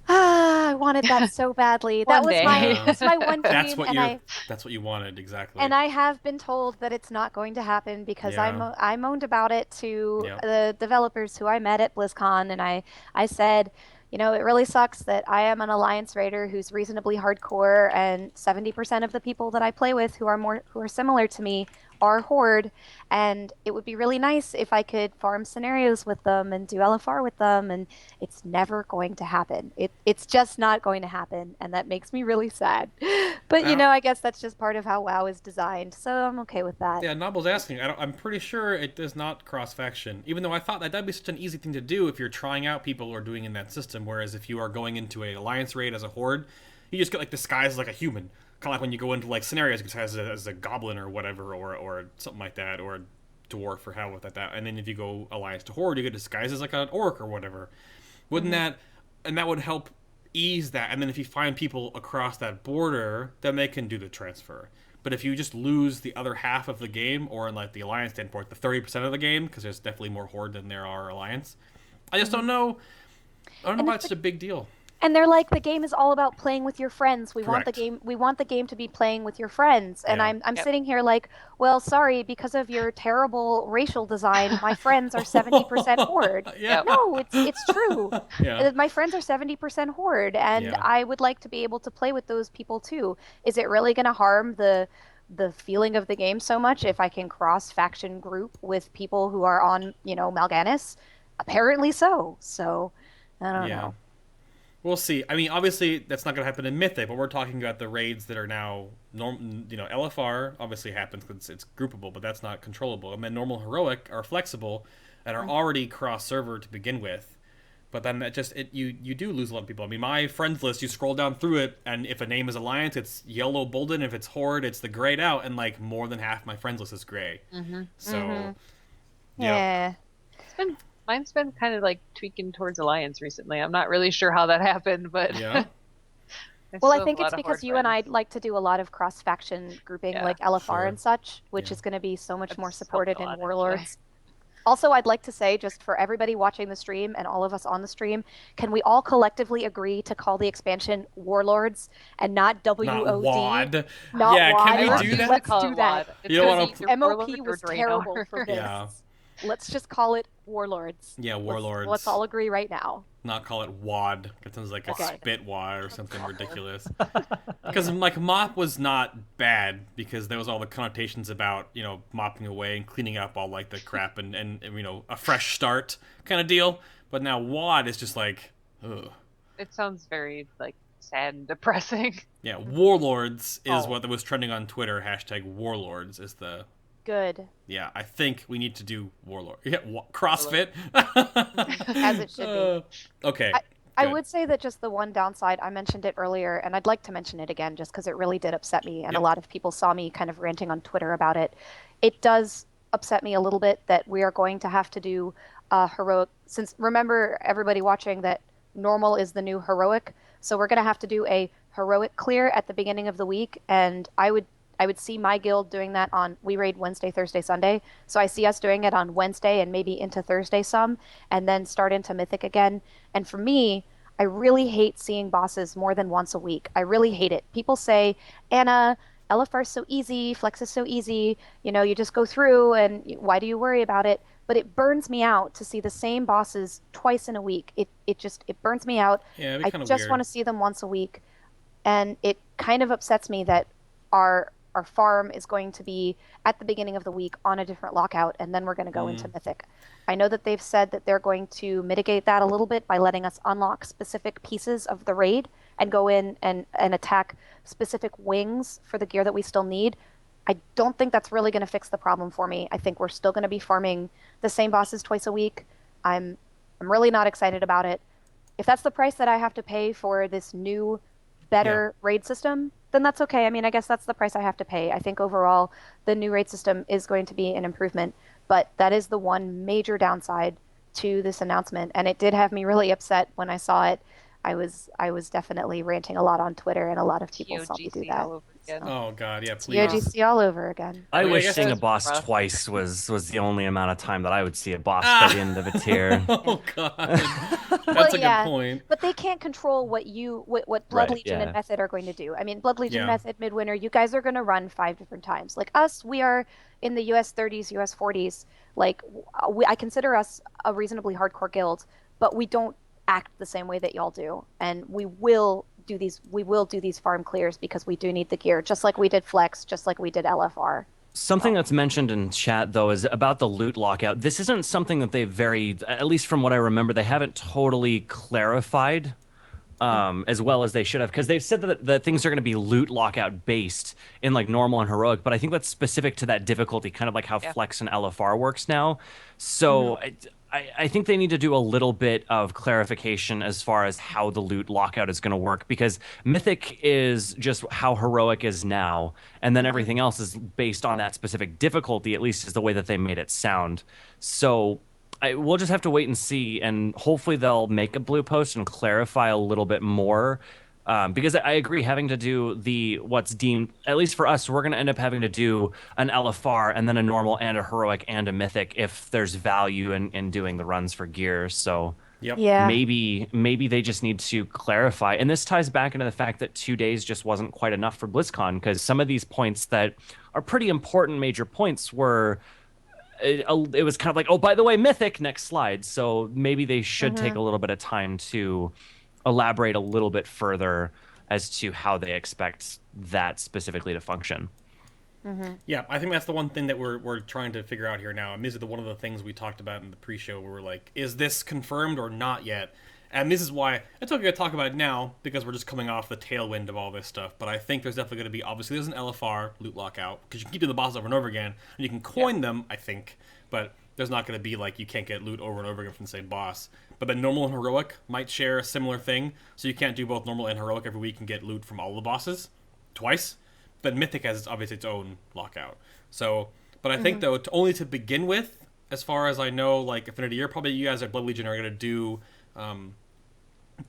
Speaker 2: I wanted that so badly. That was my one dream.
Speaker 1: That's what you wanted, exactly.
Speaker 2: And I have been told that it's not going to happen, because I moaned about it to the developers who I met at BlizzCon, and I said, it really sucks that I am an Alliance Raider who's reasonably hardcore, and 70% of the people that I play with who are similar to me are Horde, and it would be really nice if I could farm scenarios with them and do LFR with them, and it's never going to happen. It's just not going to happen, and that makes me really sad. But, I guess that's just part of how WoW is designed, so I'm okay with that.
Speaker 1: Yeah, Nobble's asking. I'm pretty sure it does not cross-faction, even though I thought that'd be such an easy thing to do if you're trying out people or doing in that system, whereas if you are going into an Alliance raid as a Horde, you just get like disguised as like a human, kind of like when you go into like scenarios, you disguise as a goblin or whatever, or something like that, or a dwarf or how with that. And then if you go alliance to horde, you get disguised as like an orc or whatever. Wouldn't that, and that would help ease that. And then if you find people across that border, then they can do the transfer. But if you just lose the other half of the game, or in like the alliance standpoint, the 30% of the game, because there's definitely more horde than there are alliance, I just don't know. I don't know why it's such a big deal.
Speaker 2: And they're like, the game is all about playing with your friends. We want
Speaker 1: Correct.
Speaker 2: the game to be playing with your friends. And
Speaker 1: Yeah.
Speaker 2: I'm sitting here like, well, sorry, because of your terrible racial design, my friends are 70% horde.
Speaker 1: Yeah.
Speaker 2: No, it's true.
Speaker 1: Yeah.
Speaker 2: My friends are 70% horde, and
Speaker 1: Yeah.
Speaker 2: I would like to be able to play with those people too. Is it really going to harm the feeling of the game so much if I can cross faction group with people who are on, Mal'Ganis? Apparently so. So, I don't know.
Speaker 1: We'll see. I mean, obviously, that's not going to happen in Mythic, but we're talking about the raids that are now LFR obviously happens because it's groupable, but that's not controllable. And then normal heroic are flexible and are already cross-server to begin with. But then that just you do lose a lot of people. I mean, my friends list, you scroll down through it, and if a name is Alliance, it's yellow bolded. If it's Horde, it's the grayed out, and like more than half my friends list is gray. So,
Speaker 2: Yeah.
Speaker 3: Mine's been kind of like tweaking towards Alliance recently. I'm not really sure how that happened, but
Speaker 1: yeah.
Speaker 2: Well, I think it's because you and I like to do a lot of cross-faction grouping, like LFR
Speaker 1: Sure.
Speaker 2: and such, which
Speaker 1: Yeah.
Speaker 2: is going to be so much
Speaker 3: That's
Speaker 2: more
Speaker 3: helped
Speaker 2: supported
Speaker 3: a
Speaker 2: in
Speaker 3: lot,
Speaker 2: Warlords.
Speaker 3: actually.
Speaker 2: Also, I'd like to say, just for everybody watching the stream and all of us on the stream, can we all collectively agree to call the expansion Warlords and not WOD?
Speaker 1: Not WAD.
Speaker 2: Not
Speaker 1: Yeah,
Speaker 2: WAD.
Speaker 1: can we
Speaker 3: I
Speaker 1: do
Speaker 3: refuse
Speaker 1: that?
Speaker 3: to
Speaker 2: Let's
Speaker 3: call
Speaker 2: do
Speaker 3: it
Speaker 2: that.
Speaker 3: WAD.
Speaker 1: You don't wanna-
Speaker 3: It's either
Speaker 2: MOP
Speaker 3: Warlord or
Speaker 2: was
Speaker 3: Draenor.
Speaker 2: terrible for this.
Speaker 1: Yeah.
Speaker 2: Let's just call it Warlords.
Speaker 1: Yeah, Warlords.
Speaker 2: Let's all agree right now.
Speaker 1: Not call it WAD. It sounds like a
Speaker 2: Okay.
Speaker 1: spit wad or something ridiculous. Because like mop was not bad because there was all the connotations about mopping away and cleaning up all like the crap and a fresh start kind of deal. But now WAD is just like, ugh.
Speaker 3: It sounds very like sad and depressing.
Speaker 1: Yeah, Warlords is
Speaker 2: Oh.
Speaker 1: what was trending on Twitter. Hashtag Warlords is the.
Speaker 2: Good.
Speaker 1: Yeah, I think we need to do Warlord. Yeah, CrossFit.
Speaker 2: As it should be.
Speaker 1: Okay.
Speaker 2: I
Speaker 1: good.
Speaker 2: would say that just the one downside, I mentioned it earlier, and I'd like to mention it again just because it really did upset me, and
Speaker 1: Yep.
Speaker 2: a lot of people saw me kind of ranting on Twitter about it. It does upset me a little bit that we are going to have to do heroic, since remember everybody watching that normal is the new heroic, so we're going to have to do a heroic clear at the beginning of the week, and I would see my guild doing that on, we raid Wednesday, Thursday, Sunday. So I see us doing it on Wednesday and maybe into Thursday some, and then start into Mythic again. And for me, I really hate seeing bosses more than once a week. I really hate it. People say, Anna, LFR is so easy, Flex is so easy, you just go through and why do you worry about it? But it burns me out to see the same bosses twice in a week. It burns me out.
Speaker 1: Yeah, it'd be
Speaker 2: I
Speaker 1: kinda
Speaker 2: just
Speaker 1: weird.
Speaker 2: want to see them once a week. And it kind of upsets me that our farm is going to be at the beginning of the week on a different lockout, and then we're going to go into Mythic. I know that they've said that they're going to mitigate that a little bit by letting us unlock specific pieces of the raid and go in and attack specific wings for the gear that we still need. I don't think that's really going to fix the problem for me. I think we're still going to be farming the same bosses twice a week. I'm really not excited about it. If that's the price that I have to pay for this new, better raid system, then that's okay. I mean, I guess that's the price I have to pay. I think overall, the new raid system is going to be an improvement, but that is the one major downside to this announcement, and it did have me really upset when I saw it. I was definitely ranting a lot on Twitter, and a lot of people saw me do
Speaker 3: TOGC
Speaker 2: that.
Speaker 3: all over again.
Speaker 1: Oh God, yeah, please.
Speaker 2: TOGC all over again.
Speaker 4: I
Speaker 1: mean, I
Speaker 4: wish
Speaker 1: guess
Speaker 4: seeing a
Speaker 3: that's
Speaker 4: boss
Speaker 3: rough.
Speaker 4: twice was the only amount of time that I would see a boss by the end of a tier.
Speaker 1: Oh God, that's
Speaker 2: Well,
Speaker 1: a
Speaker 2: yeah.
Speaker 1: good point.
Speaker 2: But they can't control what Blood
Speaker 4: Right,
Speaker 2: Legion and
Speaker 4: yeah.
Speaker 2: Method are going to do. I mean, Blood Legion,
Speaker 1: Yeah.
Speaker 2: Method, Midwinter, you guys are going to run 5 different times. Like us, we are in the US 30s, US 40s. Like I consider us a reasonably hardcore guild, but we don't act the same way that y'all do. And we will do these farm clears because we do need the gear, just like we did Flex, just like we did LFR.
Speaker 4: Something that's mentioned in chat, though, is about the loot lockout. This isn't something that at least from what I remember, they haven't totally clarified as well as they should have, because they've said that things are going to be loot lockout based in like normal and heroic, but I think that's specific to that difficulty, kind of like how
Speaker 3: Yeah.
Speaker 4: flex and LFR works now. So I think they need to do a little bit of clarification as far as how the loot lockout is going to work, because Mythic is just how heroic is now, and then everything else is based on that specific difficulty, at least is the way that they made it sound. So we'll just have to wait and see, and hopefully they'll make a blue post and clarify a little bit more. Because I agree, having to do what's deemed, at least for us, we're going to end up having to do an LFR and then a normal and a heroic and a mythic if there's value in doing the runs for gear. So
Speaker 1: Yep.
Speaker 2: Yeah.
Speaker 4: maybe they just need to clarify. And this ties back into the fact that 2 days just wasn't quite enough for BlizzCon, because some of these points that are pretty important major points were. It was kind of like, oh, by the way, Mythic, next slide. So maybe they should take a little bit of time to elaborate a little bit further as to how they expect that specifically to function.
Speaker 1: Yeah, I think that's the one thing that we're trying to figure out here now. And this is one of the things we talked about in the pre-show where we're like, is this confirmed or not yet? And this is why it's okay to talk about it now, because we're just coming off the tailwind of all this stuff. But I think there's definitely going to be, obviously, there's an LFR, loot lockout, because you can keep doing the bosses over and over again, and you can coin them, I think, but there's not going to be like you can't get loot over and over again from the same boss. But then normal and heroic might share a similar thing, so you can't do both normal and heroic every week and get loot from all the bosses twice. But Mythic has obviously its own lockout. So, but I think though, only to begin with, as far as I know, like Affinity, probably you guys at Blood Legion are going to do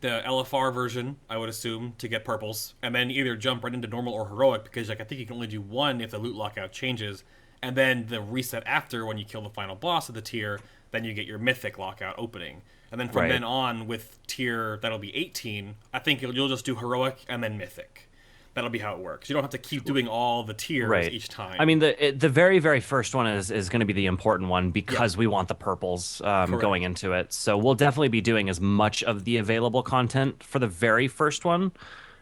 Speaker 1: the LFR version, I would assume, to get purples, and then either jump right into normal or heroic, because like I think you can only do one if the loot lockout changes, and then the reset after when you kill the final boss of the tier, then you get your Mythic lockout opening. And then from then on, with tier that'll be 18, I think you'll just do heroic and then Mythic. That'll be how it works. You don't have to keep doing all the tiers each time.
Speaker 4: I mean, the very, very first one is going to be the important one, because we want the purples going into it. So we'll definitely be doing as much of the available content for the very first one.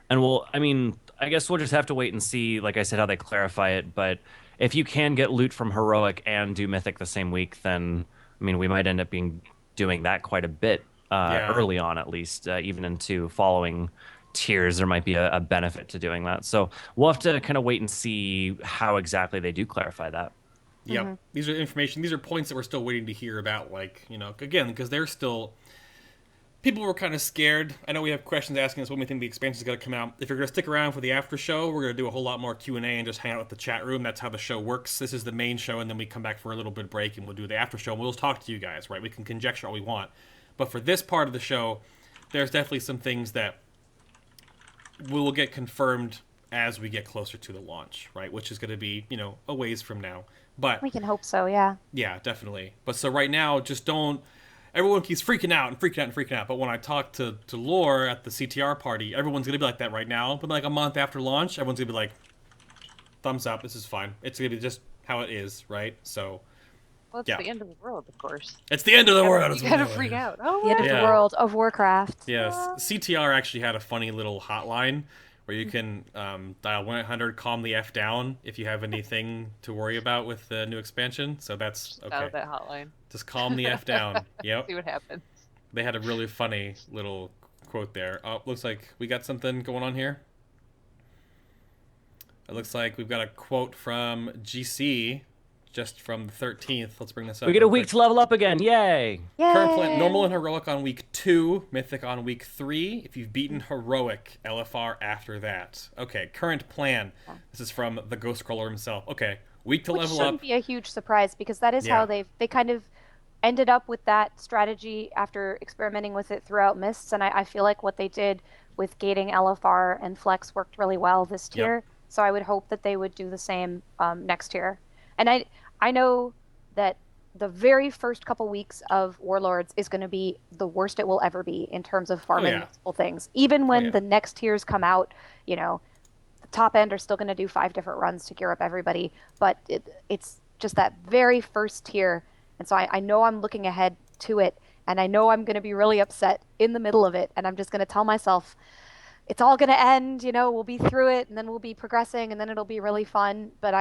Speaker 4: And I guess we'll just have to wait and see, like I said, how they clarify it. But if you can get loot from heroic and do Mythic the same week, then, I mean, we might end up doing that quite a bit early on, at least, even into following tiers. There might be a benefit to doing that. So we'll have to kind of wait and see how exactly they do clarify that.
Speaker 1: Yep. These are points that we're still waiting to hear about, like, again, because they're still, people were kind of scared. I know we have questions asking us when we think the expansion is going to come out. If you're going to stick around for the after show, we're going to do a whole lot more Q&A and just hang out with the chat room. That's how the show works. This is the main show, and then we come back for a little bit of break and we'll do the after show, and we'll just talk to you guys, right? We can conjecture all we want. But for this part of the show, there's definitely some things that will get confirmed as we get closer to the launch, right? Which is going to be, a ways from now. But
Speaker 2: We can hope so, yeah.
Speaker 1: yeah, definitely. But so right now, just don't. Everyone keeps freaking out and freaking out and freaking out. But when I talk to Lore at the CTR party, everyone's gonna be like that right now. But like a month after launch, everyone's gonna be like, "Thumbs up, this is fine. It's gonna be just how it is, right?" So.
Speaker 3: Well, it's the end of the world, of course.
Speaker 1: It's the end of the world.
Speaker 3: You gotta freak out. Oh,
Speaker 2: The end of the world of Warcraft.
Speaker 1: Yes, CTR actually had a funny little hotline where you can dial 1-800 calm the F down if you have anything to worry about with the new expansion. So that's okay.
Speaker 3: Dial that hotline.
Speaker 1: Just calm the F down. Yep.
Speaker 3: See what happens.
Speaker 1: They had a really funny little quote there. Oh, looks like we got something going on here. It looks like we've got a quote from GC. Just from the 13th. Let's bring this up.
Speaker 4: We get a week to level up again. Yay!
Speaker 1: Current plan, normal and heroic on week 2, mythic on week 3. If you've beaten heroic, LFR after that. Okay, current plan. This is from the Ghost Crawler himself. Okay, week to level up.
Speaker 2: Which shouldn't be a huge surprise, because that is how they kind of ended up with that strategy after experimenting with it throughout Mists, and I feel like what they did with gating LFR and Flex worked really well this tier. So I would hope that they would do the same next tier. And I know that the very first couple weeks of Warlords is going to be the worst it will ever be in terms of farming multiple things. Even when the next tiers come out, the top end are still going to do 5 different runs to gear up everybody. But it's just that very first tier. And so I know I'm looking ahead to it, and I know I'm going to be really upset in the middle of it. And I'm just going to tell myself, it's all going to end, we'll be through it, and then we'll be progressing, and then it'll be really fun. But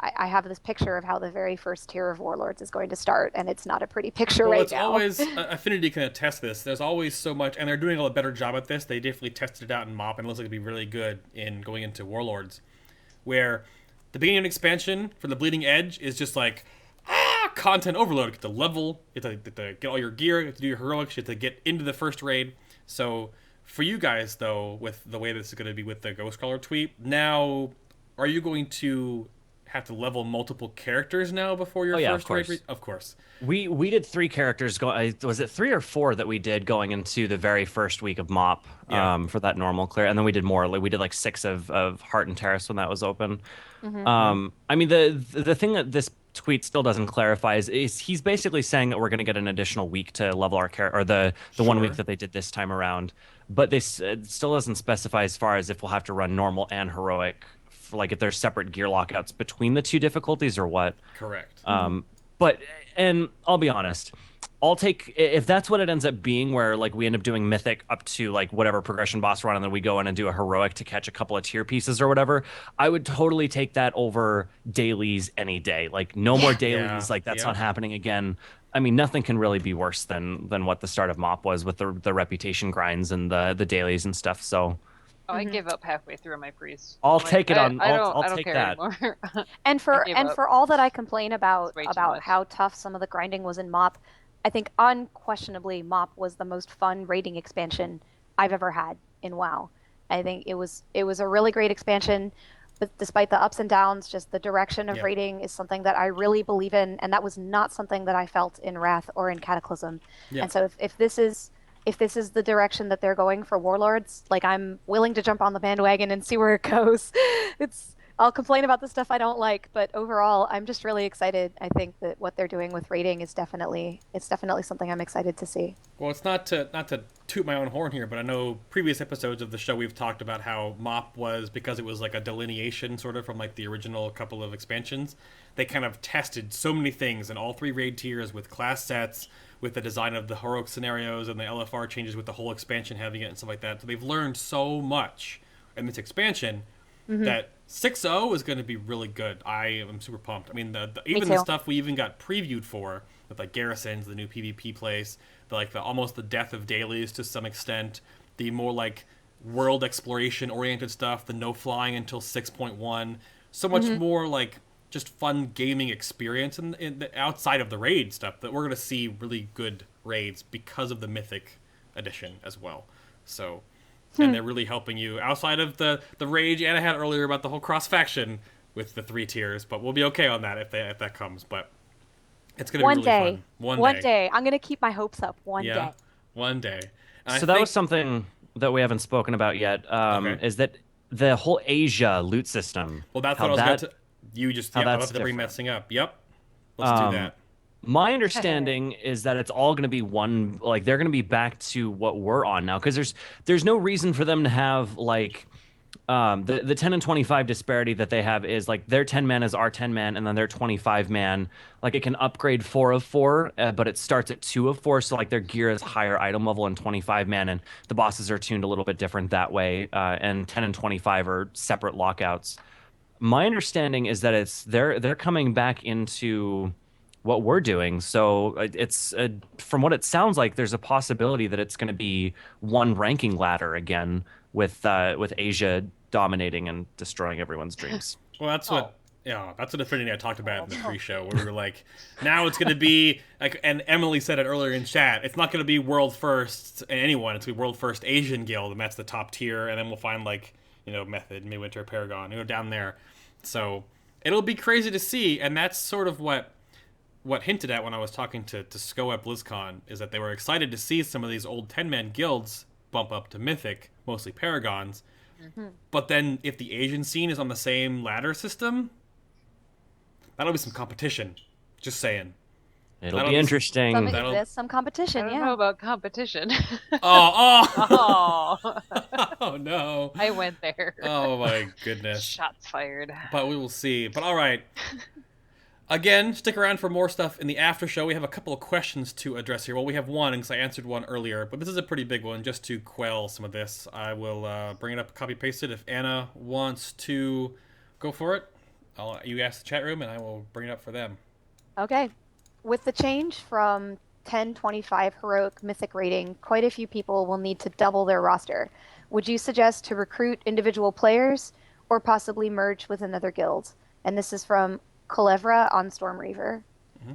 Speaker 2: I have this picture of how the very first tier of warlords is going to start, and it's not a pretty picture
Speaker 1: Well,
Speaker 2: right
Speaker 1: it's
Speaker 2: now.
Speaker 1: always Affinity can attest this. There's always so much, and they're doing a better job at this. They definitely tested it out in MoP, and it looks like it'd be really good in going into warlords, where the beginning expansion for the Bleeding Edge is just like content overload. You have to level, you have to get all your gear, you have to do your heroics, you have to get into the first raid. So for you guys, though, with the way this is going to be with the Ghostcrawler tweet, now are you going to have to level multiple characters now before your first raid? Of course.
Speaker 4: We did 3 characters. Was it 3 or 4 that we did going into the very first week of MoP for that normal clear, and then we did more. Like we did like 6 of Heart and Terrace when that was open. I mean the thing that this tweet still doesn't clarify is he's basically saying that we're going to get an additional week to level our character, or the 1 week that they did this time around. But this still doesn't specify as far as if we'll have to run normal and heroic, like if there's separate gear lockouts between the 2 difficulties or what.
Speaker 1: Correct.
Speaker 4: But, and I'll be honest, I'll take, if that's what it ends up being, where like we end up doing Mythic up to like whatever progression boss run, and then we go in and do a heroic to catch a couple of tier pieces or whatever, I would totally take that over dailies any day. Like no more dailies, like that's not happening again. I mean, nothing can really be worse than what the start of MoP was with the reputation grinds and the dailies and stuff. So
Speaker 3: I gave up halfway through my priest.
Speaker 4: I'll take it on. I'll
Speaker 3: don't
Speaker 4: take
Speaker 3: care
Speaker 4: that.
Speaker 3: anymore.
Speaker 2: And for all that I complain about
Speaker 3: It's way too much.
Speaker 2: how tough some of the grinding was in MoP, I think unquestionably MoP was the most fun raiding expansion I've ever had in WoW. I think it was a really great expansion, but despite the ups and downs, just the direction of raiding is something that I really believe in, and that was not something that I felt in Wrath or in Cataclysm. And so if this is the direction that they're going for warlords, like I'm willing to jump on the bandwagon and see where it goes. I'll complain about the stuff I don't like, but overall, I'm just really excited. I think that what they're doing with raiding is definitely something I'm excited to see.
Speaker 1: Well, it's not to toot my own horn here, but I know previous episodes of the show we've talked about how MoP was, because it was like a delineation sort of from like the original couple of expansions, they kind of tested so many things in all 3 raid tiers with class sets, with the design of the heroic scenarios and the LFR changes with the whole expansion having it and stuff like that. So they've learned so much in this expansion that 6.0 is going to be really good. I am super pumped. I mean, even the stuff we even got previewed for, with like Garrisons, the new PvP place, almost the death of dailies to some extent, the more like world exploration oriented stuff, the no flying until 6.1, so much more like just fun gaming experience in the outside of the raid stuff, that we're going to see really good raids because of the Mythic edition as well. So, and they're really helping you outside of the rage Anna had earlier about the whole cross faction with the 3 tiers, but we'll be okay on that if that comes. But it's going to be really fun. One day.
Speaker 2: I'm going to keep my hopes up. One day.
Speaker 1: One day. And
Speaker 4: so that was something that we haven't spoken about yet, is that the whole Asia loot system.
Speaker 1: Well, that's what I was about to... You just I'll have to bring that thing up. Yep. Let's do that.
Speaker 4: My understanding is that it's all going to be one, like they're going to be back to what we're on now, because there's no reason for them to have like the 10 and 25 disparity that they have is like their 10 man is our 10 man, and then their 25 man, like it can upgrade 4 of 4, but it starts at 2 of 4, so like their gear is higher item level in 25 man, and the bosses are tuned a little bit different that way, and 10 and 25 are separate lockouts. My understanding is that they're coming back into what we're doing. So it's from what it sounds like, there's a possibility that it's going to be one ranking ladder again, with Asia dominating and destroying everyone's dreams.
Speaker 1: Well, that's what Affinity I talked about in the pre-show, where we were like, now it's going to be like, and Emily said it earlier in chat, it's not going to be world first anyone, it's going to be world first Asian guild, and that's the top tier, and then we'll find like, Method, Midwinter, Paragon, down there. So it'll be crazy to see, and that's sort of what hinted at when I was talking to Sko at BlizzCon, is that they were excited to see some of these old 10-man guilds bump up to Mythic, mostly Paragons. But then if the Asian scene is on the same ladder system, that'll be some competition. Just saying.
Speaker 4: It'll be interesting.
Speaker 2: Some competition,
Speaker 3: I don't know about competition.
Speaker 1: Oh no.
Speaker 3: I went there.
Speaker 1: Oh my goodness.
Speaker 3: Shots fired.
Speaker 1: But we will see. But all right. Again, stick around for more stuff in the after show. We have a couple of questions to address here. Well, we have one, because I answered one earlier, but this is a pretty big one, just to quell some of this. I will bring it up, copy paste it if Anna wants to go for it. You ask the chat room, and I will bring it up for them.
Speaker 2: Okay. With the change from 1025 heroic mythic rating, quite a few people will need to double their roster. Would you suggest to recruit individual players or possibly merge with another guild? And this is from Culevra on Stormreaver.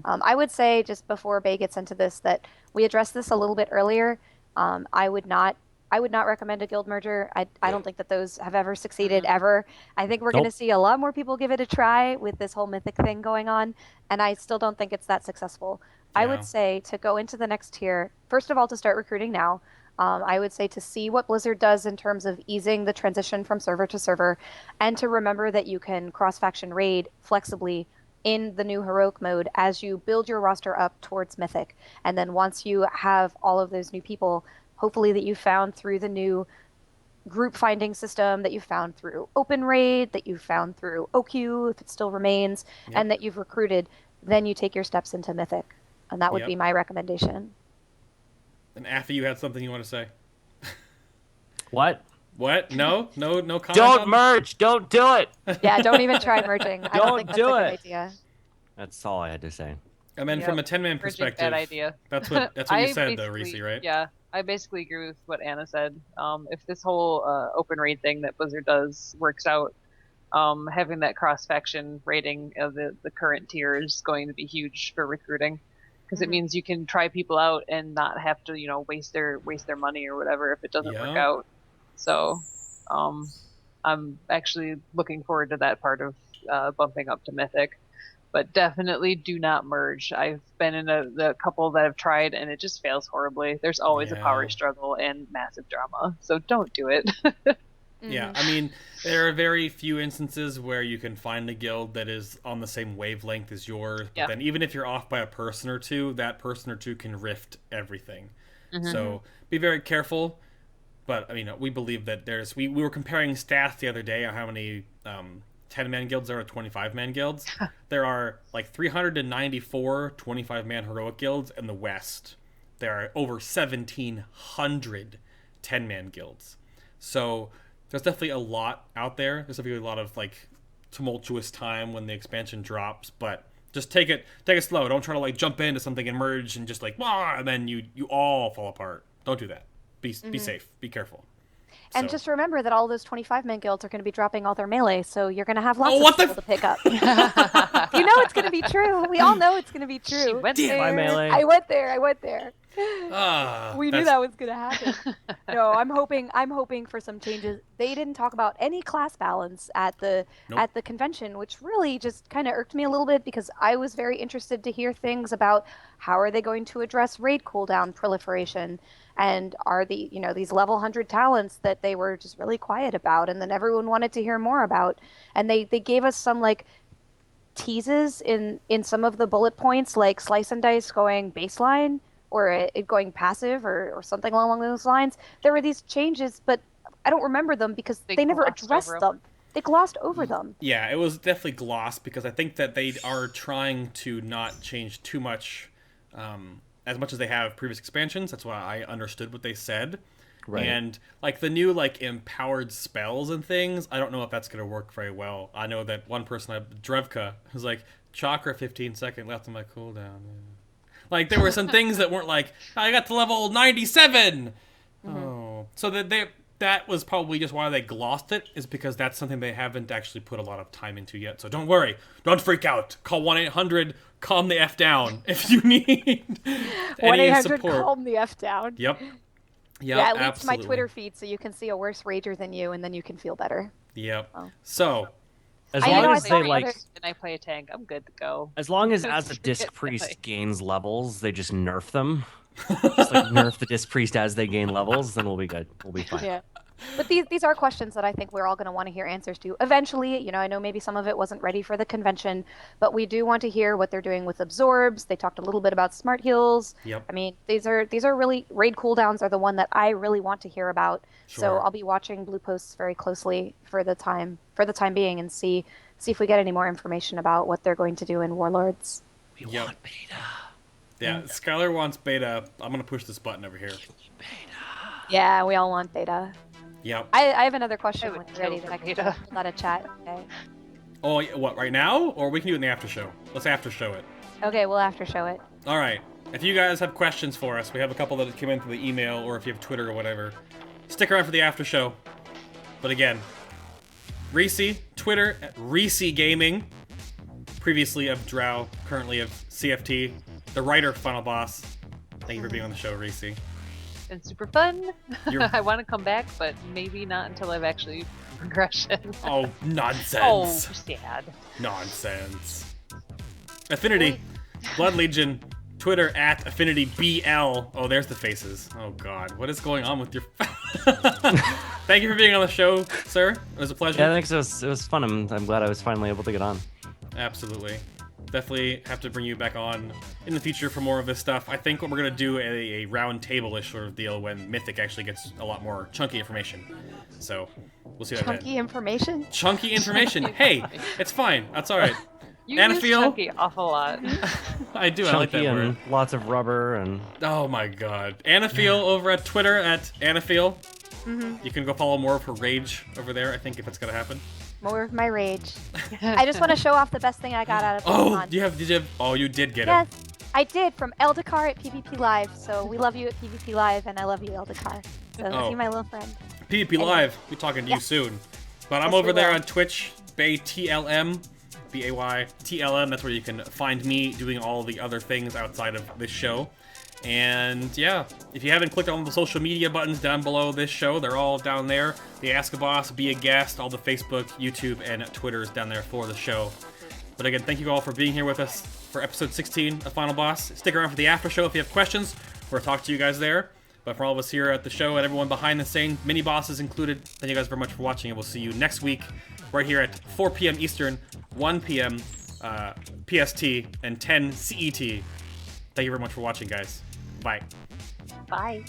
Speaker 2: I would say, just before Bay gets into this, that we addressed this a little bit earlier. I would not recommend a guild merger. I don't think that those have ever succeeded ever. I think we're going to see a lot more people give it a try with this whole mythic thing going on, and I still don't think it's that successful.
Speaker 1: Yeah.
Speaker 2: I would say to go into the next tier, first of all, to start recruiting now. I would say to see what Blizzard does in terms of easing the transition from server to server, and to remember that you can cross-faction raid flexibly in the new heroic mode as you build your roster up towards mythic. And then once you have all of those new people, hopefully that you found through the new group finding system, that you found through Open Raid, that you found through OQ, if it still remains, and that you've recruited, then you take your steps into mythic. And that would be my recommendation.
Speaker 1: And after you had something you want to say?
Speaker 4: What?
Speaker 1: What? No comment.
Speaker 4: Don't merge. Don't do it.
Speaker 2: Yeah, don't even try merging. I don't think that's a good idea.
Speaker 4: That's all I had to say.
Speaker 1: And then from a 10-man perspective,
Speaker 3: bad idea.
Speaker 1: That's what you said though, Reesi, right?
Speaker 3: Yeah, I basically agree with what Anna said. If this whole open raid thing that Blizzard does works out, having that cross-faction rating of the current tier is going to be huge for recruiting, because it means you can try people out and not have to, waste their money or whatever if it doesn't work out. So, I'm actually looking forward to that part of bumping up to Mythic. But definitely do not merge. I've been in a couple that have tried, and it just fails horribly. There's always a power struggle and massive drama, so don't do it.
Speaker 1: Yeah, I mean, there are very few instances where you can find a guild that is on the same wavelength as yours. But then even if you're off by a person or two, that person or two can rift everything. So be very careful. But, I mean, we believe that we were comparing stats the other day on how many 10-man guilds there are 25-man guilds. There are like 394 25-man heroic guilds in the West. There are over 1,700 10-man guilds. So there's definitely a lot out there. There's definitely a lot of like tumultuous time when the expansion drops, but just take it slow. Don't try to like jump into something and merge and just like and then you all fall apart. Don't do that. Be safe. Be careful.
Speaker 2: And just remember that all those 25-man guilds are going to be dropping all their melee, so you're going to have lots of people to pick up. You know it's going to be true. We all know it's going to be true.
Speaker 3: She went there.
Speaker 4: By melee.
Speaker 2: I went there. We knew
Speaker 1: That's-
Speaker 2: that was going to happen. No, I'm hoping for some changes. They didn't talk about any class balance at the convention, which really just kind of irked me a little bit, because I was very interested to hear things about how are they going to address raid cooldown proliferation, and are these level 100 talents that they were just really quiet about, and then everyone wanted to hear more about, and they gave us some like teases in some of the bullet points, like Slice and Dice going baseline, or it going passive, or something along those lines. There were these changes, but I don't remember them because they never addressed them. They glossed over them.
Speaker 1: Yeah, it was definitely glossed, because I think that they are trying to not change too much, as much as they have previous expansions. That's why I understood what they said. Right. And like the new like empowered spells and things, I don't know if that's going to work very well. I know that one person, Drevka, was like, chakra 15 second left on my cooldown. Like there were some things that weren't like, I got to level 97. Oh, so that was probably just why they glossed it, is because that's something they haven't actually put a lot of time into yet. So don't worry, don't freak out. Call 1-800, calm the F down if you need any
Speaker 2: 1-800
Speaker 1: support.
Speaker 2: calm the F down.
Speaker 1: Yep.
Speaker 2: Yeah, it leads to my
Speaker 1: absolutely.
Speaker 2: Twitter feed, so you can see a worse rager than you, and then you can feel better.
Speaker 1: Yep.
Speaker 2: Oh.
Speaker 1: So
Speaker 4: As
Speaker 2: I
Speaker 4: long
Speaker 2: know,
Speaker 4: as
Speaker 2: I
Speaker 4: they
Speaker 2: saw
Speaker 4: like,
Speaker 3: And I play a tank, I'm good to go.
Speaker 4: as long as the disc priest gains levels, they just nerf them. Just like nerf the disc priest as they gain levels, then we'll be good. We'll be fine.
Speaker 2: Yeah. But these are questions that I think we're all going to want to hear answers to. Eventually, I know maybe some of it wasn't ready for the convention, but we do want to hear what they're doing with absorbs. They talked a little bit about smart heals.
Speaker 1: Yep.
Speaker 2: I mean, these are really, raid cooldowns are the one that I really want to hear about.
Speaker 1: Sure.
Speaker 2: So I'll be watching Blue Posts very closely for the time being, and see if we get any more information about what they're going to do in Warlords.
Speaker 4: We want beta.
Speaker 1: yeah, Skylar wants beta. I'm gonna push this button over here.
Speaker 2: Yeah, we all want beta.
Speaker 1: Yep.
Speaker 2: I have another question
Speaker 3: would
Speaker 2: when you're ready
Speaker 3: kill
Speaker 2: that I
Speaker 3: for
Speaker 2: can
Speaker 3: beta.
Speaker 2: pull out of chat. Okay.
Speaker 1: Oh, what, right now? Or we can do it in the after show. Let's after show it.
Speaker 2: Okay, we'll after show it.
Speaker 1: All right. If you guys have questions for us, we have a couple that came in through the email, or if you have Twitter or whatever, stick around for the after show. But again, Reesi, Twitter at Reesi Gaming, previously of Drow, currently of CFT, the writer of Final Boss. Thank you for being on the show, Reesi.
Speaker 3: Been super fun.
Speaker 1: You're-
Speaker 3: I want to come back, but maybe not until I've actually progression.
Speaker 1: Oh, nonsense.
Speaker 3: Oh, sad.
Speaker 1: Nonsense. Affinity, Blood Legion, Twitter at AffinityBL. Oh, there's the faces. Oh God, what is going on with your? Thank you for being on the show, sir. It was a pleasure.
Speaker 4: Yeah, thanks. It was fun. I'm glad I was finally able to get on.
Speaker 1: Absolutely. Definitely have to bring you back on in the future for more of this stuff. I think what we're going to do a round table-ish sort of deal when Mythic actually gets a lot more chunky information. So, we'll see that then.
Speaker 2: Chunky information?
Speaker 1: Chunky information. Hey, it's fine. That's all right.
Speaker 3: You
Speaker 1: Anna
Speaker 3: use
Speaker 1: feel?
Speaker 3: chunky awful lot.
Speaker 1: I do. I like
Speaker 4: Chunky
Speaker 1: that word.
Speaker 4: and lots of rubber and.
Speaker 1: Oh my God. Anna Feel over at Twitter at Anna Feel. You can go follow more of her rage over there, I think, if it's going to happen.
Speaker 2: More of my rage. I just want to show off the best thing I got out of
Speaker 1: Oh,
Speaker 2: Blizzcon.
Speaker 1: you did get
Speaker 2: Yes,
Speaker 1: it.
Speaker 2: I did, from Eldakar at PvP Live. So we love you at PvP Live, and I love you, Eldakar. So
Speaker 1: Oh.
Speaker 2: you're my little friend.
Speaker 1: PvP Live, we're talking to you soon. But I'm
Speaker 2: Yes,
Speaker 1: over
Speaker 2: we
Speaker 1: there
Speaker 2: will.
Speaker 1: on Twitch, BayTLM, BAYTLM. That's where you can find me doing all the other things outside of this show. And yeah, if you haven't clicked on the social media buttons down below this show, they're all down there. The Ask a Boss, Be a Guest, all the Facebook, YouTube, and Twitter is down there for the show. But again, thank you all for being here with us for episode 16 of Final Boss. Stick around for the after show if you have questions. We'll talk to you guys there. But for all of us here at the show and everyone behind the scenes, mini bosses included, thank you guys very much for watching, and we'll see you next week right here at 4 p.m. Eastern, 1 p.m. PST, and 10 CET. Thank you very much for watching, guys. Bye.
Speaker 2: Bye.